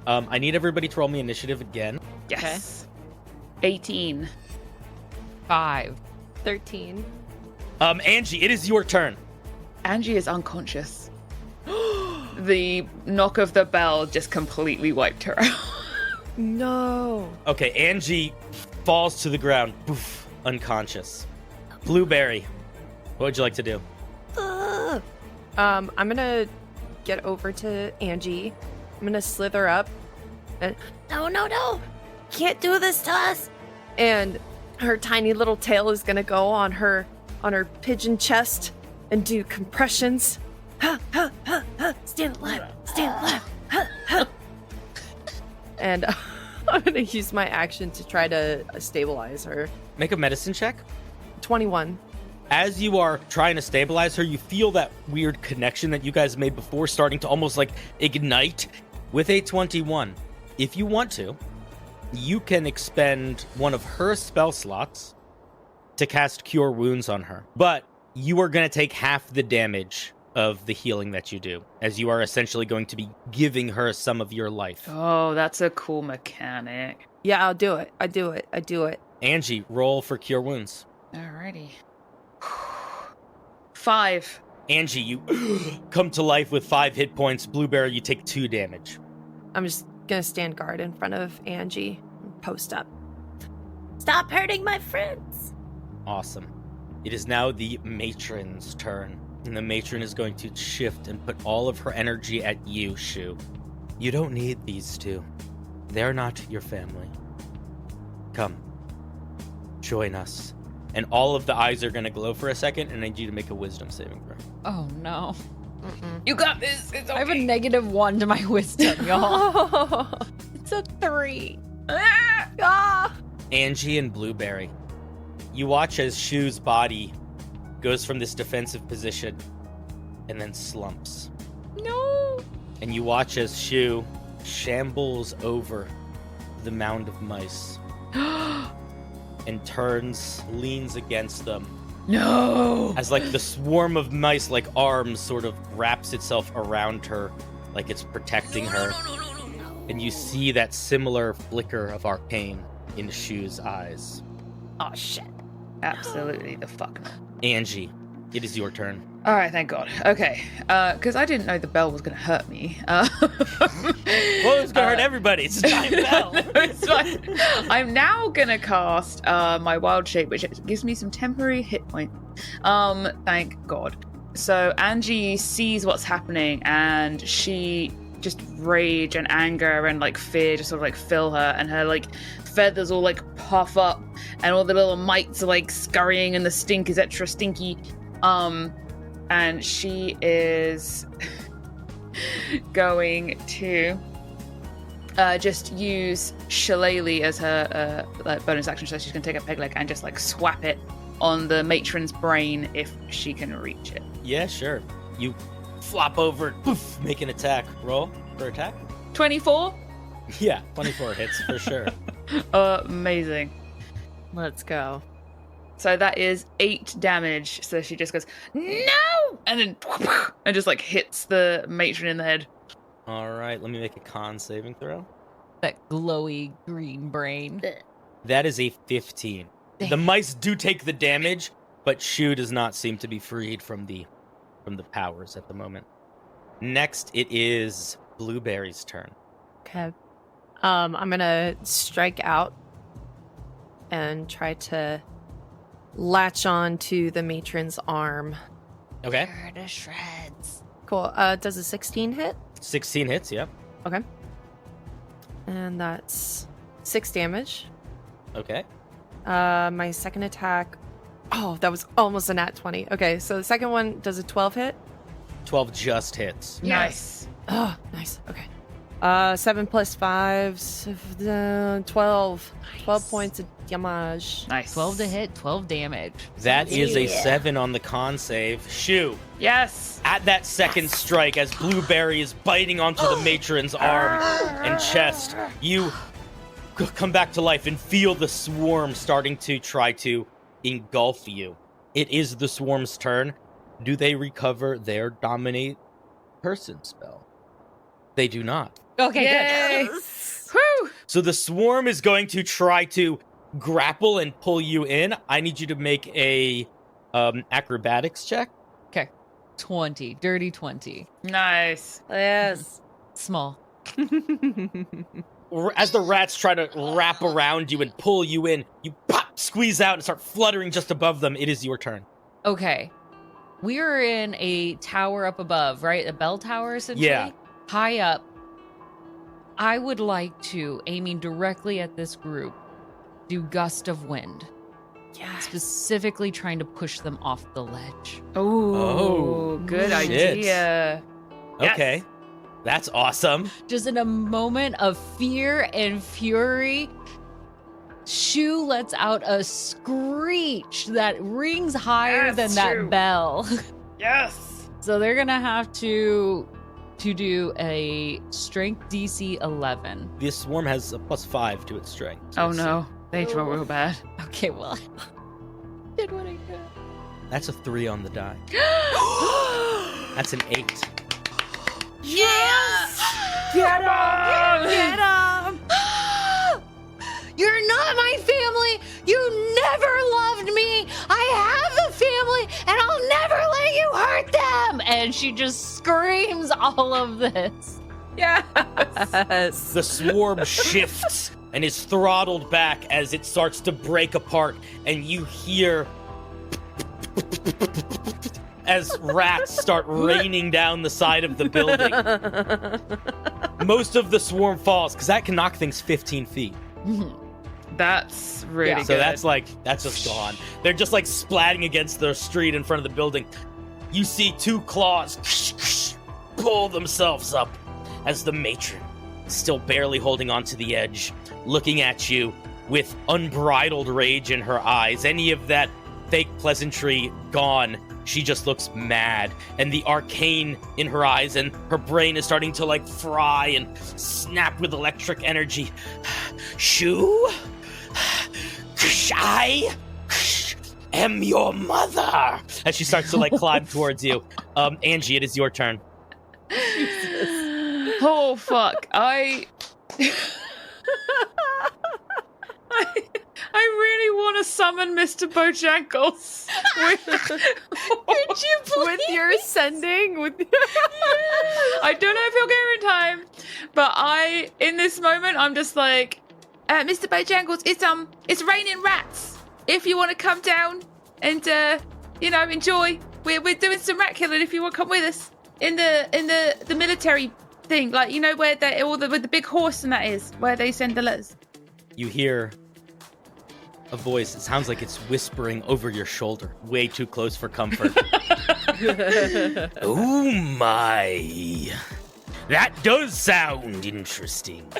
Speaker 6: I need everybody to roll me initiative again.
Speaker 3: Yes. 18.
Speaker 2: 5.
Speaker 5: 13.
Speaker 6: Angie, it is your turn.
Speaker 3: Angie is unconscious. The knock of the bell just completely wiped her out.
Speaker 5: No.
Speaker 6: Okay, Angie falls to the ground, poof, unconscious. Blueberry, What would you like to do?
Speaker 5: I'm gonna get over to Angie. I'm gonna slither up, and
Speaker 4: No. Can't do this to us.
Speaker 5: and her tiny little tail is gonna go on her pigeon chest and do compressions.
Speaker 4: Stand left.
Speaker 5: And I'm gonna use my action to try to stabilize her.
Speaker 6: Make a medicine check.
Speaker 5: 21.
Speaker 6: As you are trying to stabilize her, you feel that weird connection that you guys made before starting to almost like ignite. With a 21, if you want to, you can expend one of her spell slots to cast Cure Wounds on her. But you are going to take half the damage of the healing that you do, as you are essentially going to be giving her some of your life.
Speaker 3: Oh, that's a cool mechanic.
Speaker 5: Yeah, I'll do it. I do it.
Speaker 6: Angie, roll for Cure Wounds.
Speaker 3: Alrighty. 5.
Speaker 6: Angie, you come to life with 5 hit points. Blueberry, you take 2 damage.
Speaker 5: I'm just gonna stand guard in front of Angie and post up.
Speaker 4: Stop hurting my friends.
Speaker 6: Awesome. It is now the matron's turn, and the matron is going to shift and put all of her energy at you, Shoo. You don't need these two. They're not your family. Come. Join us. And all of the eyes are going to glow for a second, and I need you to make a wisdom saving throw.
Speaker 2: Oh no.
Speaker 3: You got this. It's okay.
Speaker 2: I have a -1 to my wisdom, y'all. It's a 3.
Speaker 6: Angie and Blueberry, you watch as Shoo's body goes from this defensive position and then slumps.
Speaker 2: No.
Speaker 6: And you watch as Shoo shambles over the mound of mice and turns, leans against them.
Speaker 3: No.
Speaker 6: As like the swarm of mice, like arms, sort of wraps itself around her, like it's protecting her. And you see that similar flicker of arcane in Shoo's eyes.
Speaker 2: Oh shit.
Speaker 3: Absolutely the fuck no.
Speaker 6: Angie, it is your turn.
Speaker 3: All right, thank God. Okay, because I didn't know the bell was going to hurt me.
Speaker 6: Well, it's gonna hurt everybody. It's a giant bell.
Speaker 3: No, it's fine. I'm now going to cast my wild shape, which gives me some temporary hit points. Thank God. So Angie sees what's happening, and she just rage and anger and like fear just sort of like fill her, and her like feathers all like puff up, and all the little mites are like scurrying, and the stink is extra stinky. And she is going to just use Shillelagh as her like bonus action. So she's going to take a peg leg and just like swap it on the matron's brain if she can reach it.
Speaker 6: Yeah, sure. You flop over, poof, make an attack. Roll for attack.
Speaker 3: 24?
Speaker 6: Yeah, 24 hits for sure.
Speaker 3: Amazing.
Speaker 5: Let's go.
Speaker 3: So that is 8 damage. So she just goes, no! And then and just like hits the matron in the head.
Speaker 6: All right, let me make a con saving throw.
Speaker 2: That glowy green brain.
Speaker 6: That is a 15. The mice do take the damage, but Shoo does not seem to be freed from the powers at the moment. Next, it is Blueberry's turn.
Speaker 5: Okay. I'm gonna strike out and try to latch on to the matron's arm.
Speaker 6: Okay.
Speaker 2: Her to shreds.
Speaker 5: Cool. Does a 16 hit?
Speaker 6: 16 hits, yeah.
Speaker 5: Okay. And that's 6 damage.
Speaker 6: Okay.
Speaker 5: My second attack. Oh, that was almost a nat 20. Okay, so the second one does a 12 hit.
Speaker 6: 12 just hits.
Speaker 3: Nice.
Speaker 5: Oh, nice. Okay. 7 plus 5, 12. 12 points of damage.
Speaker 3: Nice.
Speaker 2: 12 to hit, 12 damage.
Speaker 6: That is a 7 on the con save. Shoo,
Speaker 3: Yes.
Speaker 6: at that second strike, as Blueberry is biting onto the matron's arm and chest, you come back to life and feel the swarm starting to try to engulf you. It is the swarm's turn. Do they recover their dominate person spell? They do not.
Speaker 2: Okay,
Speaker 3: Yay.
Speaker 2: good.
Speaker 3: Whew.
Speaker 6: So the swarm is going to try to grapple and pull you in. I need you to make a acrobatics check.
Speaker 2: Okay. 20. Dirty 20.
Speaker 3: Nice.
Speaker 5: Yes.
Speaker 2: Small.
Speaker 6: As the rats try to wrap around you and pull you in, you pop, squeeze out and start fluttering just above them. It is your turn.
Speaker 2: Okay. we're in a tower up above, right? A bell tower, essentially.
Speaker 6: Yeah.
Speaker 2: High up. I would like to, aiming directly at this group, do gust of wind.
Speaker 5: Yeah.
Speaker 2: Specifically trying to push them off the ledge.
Speaker 3: Oh, good
Speaker 6: shit.
Speaker 3: idea.
Speaker 6: Okay.
Speaker 3: Yes.
Speaker 6: That's awesome.
Speaker 2: Just in a moment of fear and fury, Shoo lets out a screech that rings higher
Speaker 3: Yes,
Speaker 2: than that
Speaker 3: Shoo.
Speaker 2: bell.
Speaker 3: Yes.
Speaker 2: So they're gonna have to do a strength DC 11.
Speaker 6: This swarm has a +5 to its strength. so
Speaker 3: Oh
Speaker 6: it's-
Speaker 3: no, they roll real bad.
Speaker 2: Okay, well, did what I could.
Speaker 6: That's a 3 on the die. That's an 8.
Speaker 5: Yes! Get him! Get him!
Speaker 2: You're not my family. You never loved me. I have a family, and I'll never let you hurt them. And she just screams all of this.
Speaker 3: Yes.
Speaker 5: Yes.
Speaker 6: The swarm shifts and is throttled back as it starts to break apart, and you hear as rats start raining down the side of the building. Most of the swarm falls, because that can knock things 15 feet.
Speaker 3: That's really
Speaker 2: Yeah.
Speaker 3: good.
Speaker 6: So that's just gone. They're just like splatting against the street in front of the building. You see 2 claws pull themselves up as the matron, still barely holding onto the edge, looking at you with unbridled rage in her eyes. Any of that fake pleasantry gone. She just looks mad, and the arcane in her eyes, and her brain is starting to like fry and snap with electric energy. Shoo, I am your mother. As she starts to like climb towards you. Angie, it is your turn.
Speaker 3: Oh fuck! I really want to summon Mr. Bojangles.
Speaker 2: Could you please?
Speaker 5: With your sending, with
Speaker 3: I don't know if he'll get here in time, but in this moment, I'm just like, Mr. Bojangles, it's raining rats. If you want to come down and enjoy, we're doing some rat killing. If you want to come with us in the military thing, like where with the big horse and that is where they send the letters.
Speaker 6: You hear a voice. It sounds like it's whispering over your shoulder, way too close for comfort. Oh my. That does sound interesting.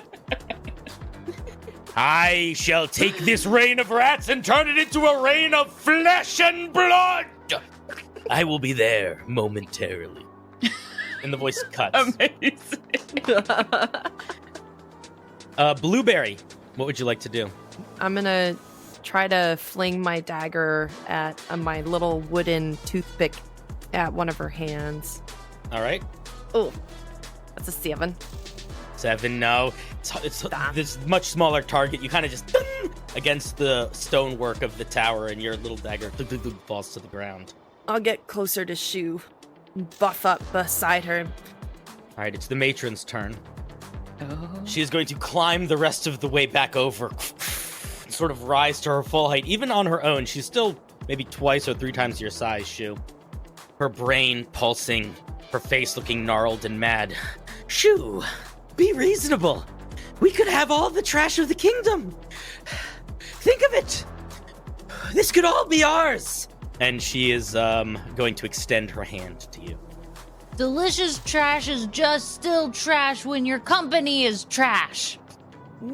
Speaker 6: I shall take this rain of rats and turn it into a rain of flesh and blood. I will be there momentarily. And the voice cuts.
Speaker 3: Amazing.
Speaker 6: Blueberry, what would you like to do?
Speaker 5: I'm gonna try to fling my dagger at my little wooden toothpick at one of her hands.
Speaker 6: All right.
Speaker 5: Oh, that's a 7.
Speaker 6: 7, no. It's this much smaller target. You kind of just ding against the stonework of the tower, and your little dagger falls to the ground.
Speaker 5: I'll get closer to Shoo, buff up beside her.
Speaker 6: All right, it's the matron's turn.
Speaker 3: Oh.
Speaker 6: She is going to climb the rest of the way back over, sort of rise to her full height. Even on her own, she's still maybe twice or 3 times your size, Shoo. Her brain pulsing, her face looking gnarled and mad. Shoo, be reasonable. We could have all the trash of the kingdom. Think of it. This could all be ours. And she is going to extend her hand to you.
Speaker 2: Delicious trash is just still trash when your company is trash.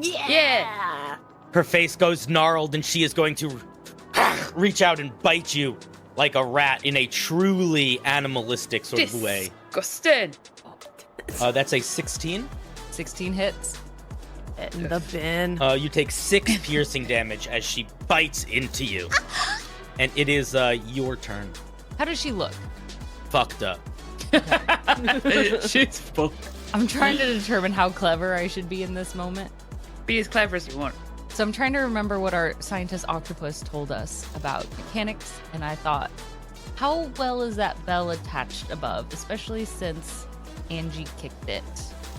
Speaker 3: Yeah.
Speaker 6: Her face goes gnarled, and she is going to reach out and bite you like a rat in a truly animalistic sort of way.
Speaker 3: Disgusting.
Speaker 6: That's a 16.
Speaker 2: 16 hits.
Speaker 5: In the bin.
Speaker 6: You take 6 piercing damage as she bites into you. And it is your turn.
Speaker 2: How does she look?
Speaker 6: Fucked up.
Speaker 3: She's full.
Speaker 2: I'm trying to determine how clever I should be in this moment.
Speaker 3: Be as clever as you want.
Speaker 2: So I'm trying to remember what our scientist octopus told us about mechanics, and I thought, how well is that bell attached above, especially since Angie kicked it?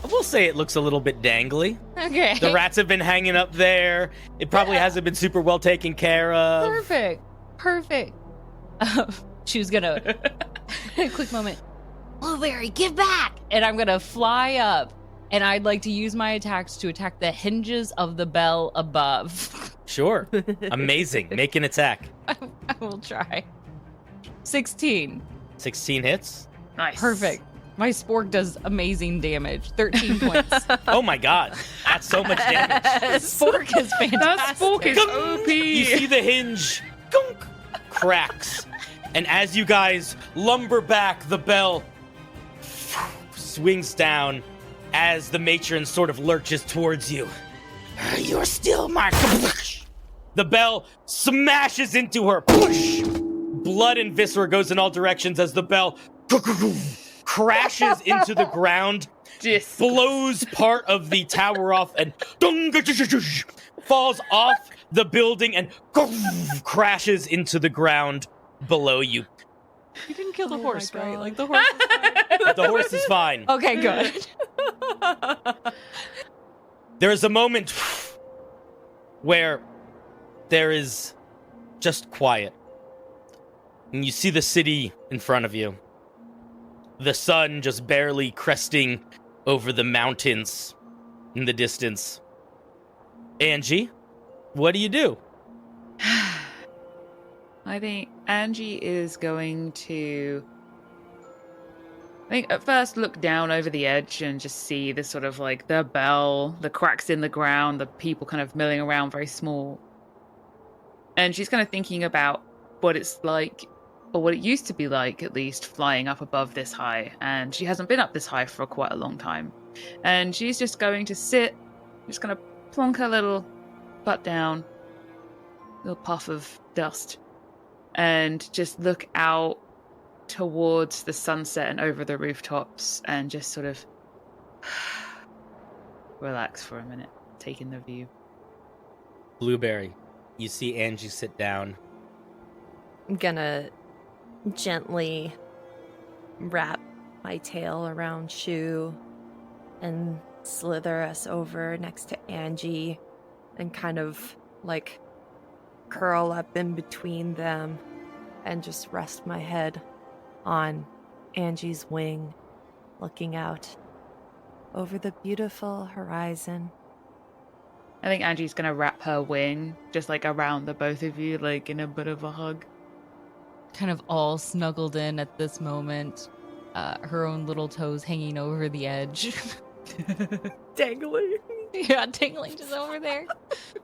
Speaker 6: I will say it looks a little bit dangly.
Speaker 2: Okay.
Speaker 6: The rats have been hanging up there. It probably hasn't been super well taken care of.
Speaker 2: Perfect. Shoo's gonna quick moment. Blueberry, give back! And I'm gonna fly up, and I'd like to use my attacks to attack the hinges of the bell above.
Speaker 6: Sure. Amazing. Make an attack.
Speaker 2: I will try. 16.
Speaker 6: 16 hits.
Speaker 3: Nice.
Speaker 2: Perfect. My spork does amazing damage. 13 points.
Speaker 6: Oh my god. That's so much damage.
Speaker 2: Spork is fantastic.
Speaker 3: That spork is OP.
Speaker 6: You see the hinge gunk, cracks. And as you guys lumber back, the bell swings down as the matron sort of lurches towards you. You're still my... The bell smashes into her. Push! Blood and viscera goes in all directions as the bell crashes into the ground, blows part of the tower off, and falls off the building and crashes into the ground below you.
Speaker 2: You didn't kill the horse, right?
Speaker 5: God.
Speaker 2: Like the horse is fine.
Speaker 6: The horse is fine.
Speaker 2: Okay, good.
Speaker 6: There is a moment where there is just quiet. And you see the city in front of you. The sun just barely cresting over the mountains in the distance. Angie, what do you do?
Speaker 3: I think Angie is going to, I think at first look down over the edge and just see the sort of like the bell, the cracks in the ground, the people kind of milling around very small. And she's kind of thinking about what it's like, or what it used to be like at least, flying up above this high. And she hasn't been up this high for quite a long time. And she's just going to sit, just going to plonk her little butt down, little puff of dust, and just look out towards the sunset and over the rooftops and just sort of relax for a minute, taking the view.
Speaker 6: Blueberry, you see Angie sit down.
Speaker 5: I'm gonna gently wrap my tail around Shoo and slither us over next to Angie and kind of like curl up in between them and just rest my head on Angie's wing, looking out over the beautiful horizon.
Speaker 3: I think Angie's gonna wrap her wing just like around the both of you, like in a bit of a hug.
Speaker 2: Kind of all snuggled in at this moment. Her own little toes hanging over the edge.
Speaker 5: Dangling.
Speaker 2: Yeah, dangling just over there.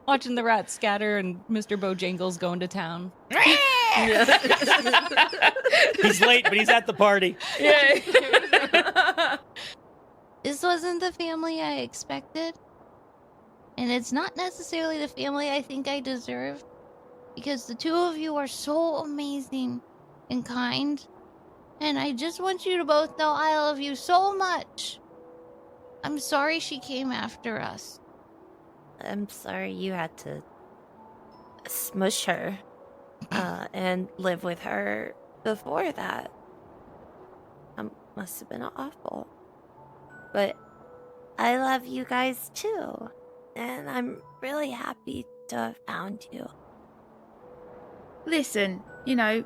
Speaker 2: Watching the rats scatter and Mr. Bojangles going to town.
Speaker 6: He's late, but he's at the party.
Speaker 3: Yeah.
Speaker 7: This wasn't the family I expected. And it's not necessarily the family I think I deserve. Because the two of you are so amazing and kind. And I just want you to both know I love you so much. I'm sorry she came after us.
Speaker 4: I'm sorry you had to smush her and live with her before that. Must have been awful. But I love you guys too. And I'm really happy to have found you.
Speaker 3: Listen, you know,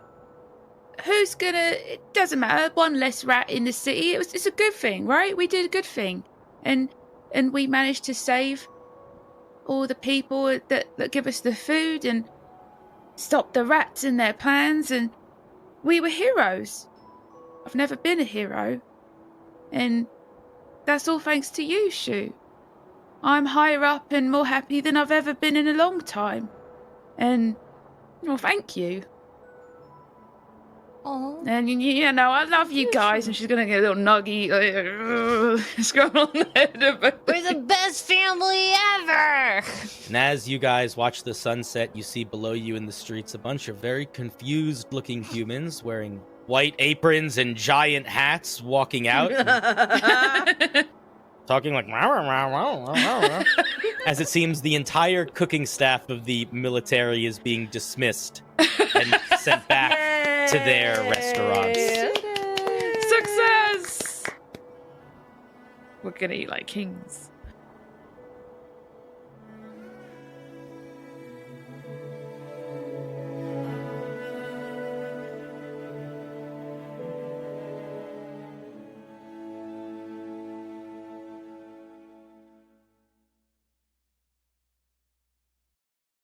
Speaker 3: it doesn't matter, one less rat in the city. It's a good thing, right? We did a good thing. And we managed to save all the people that give us the food and stop the rats and their plans, and we were heroes. I've never been a hero. And that's all thanks to you, Shoo. I'm higher up and more happy than I've ever been in a long time. And, well, thank you.
Speaker 7: Oh.
Speaker 3: And, you know, I love you guys. And she's going to get a little nuggy, scroll on the head of it.
Speaker 7: We're the best family ever!
Speaker 6: And as you guys watch the sunset, you see below you in the streets a bunch of very confused-looking humans wearing white aprons and giant hats walking out. Talking like, as it seems the entire cooking staff of the military is being dismissed and sent back to their restaurants.
Speaker 3: Success! We're gonna eat like kings.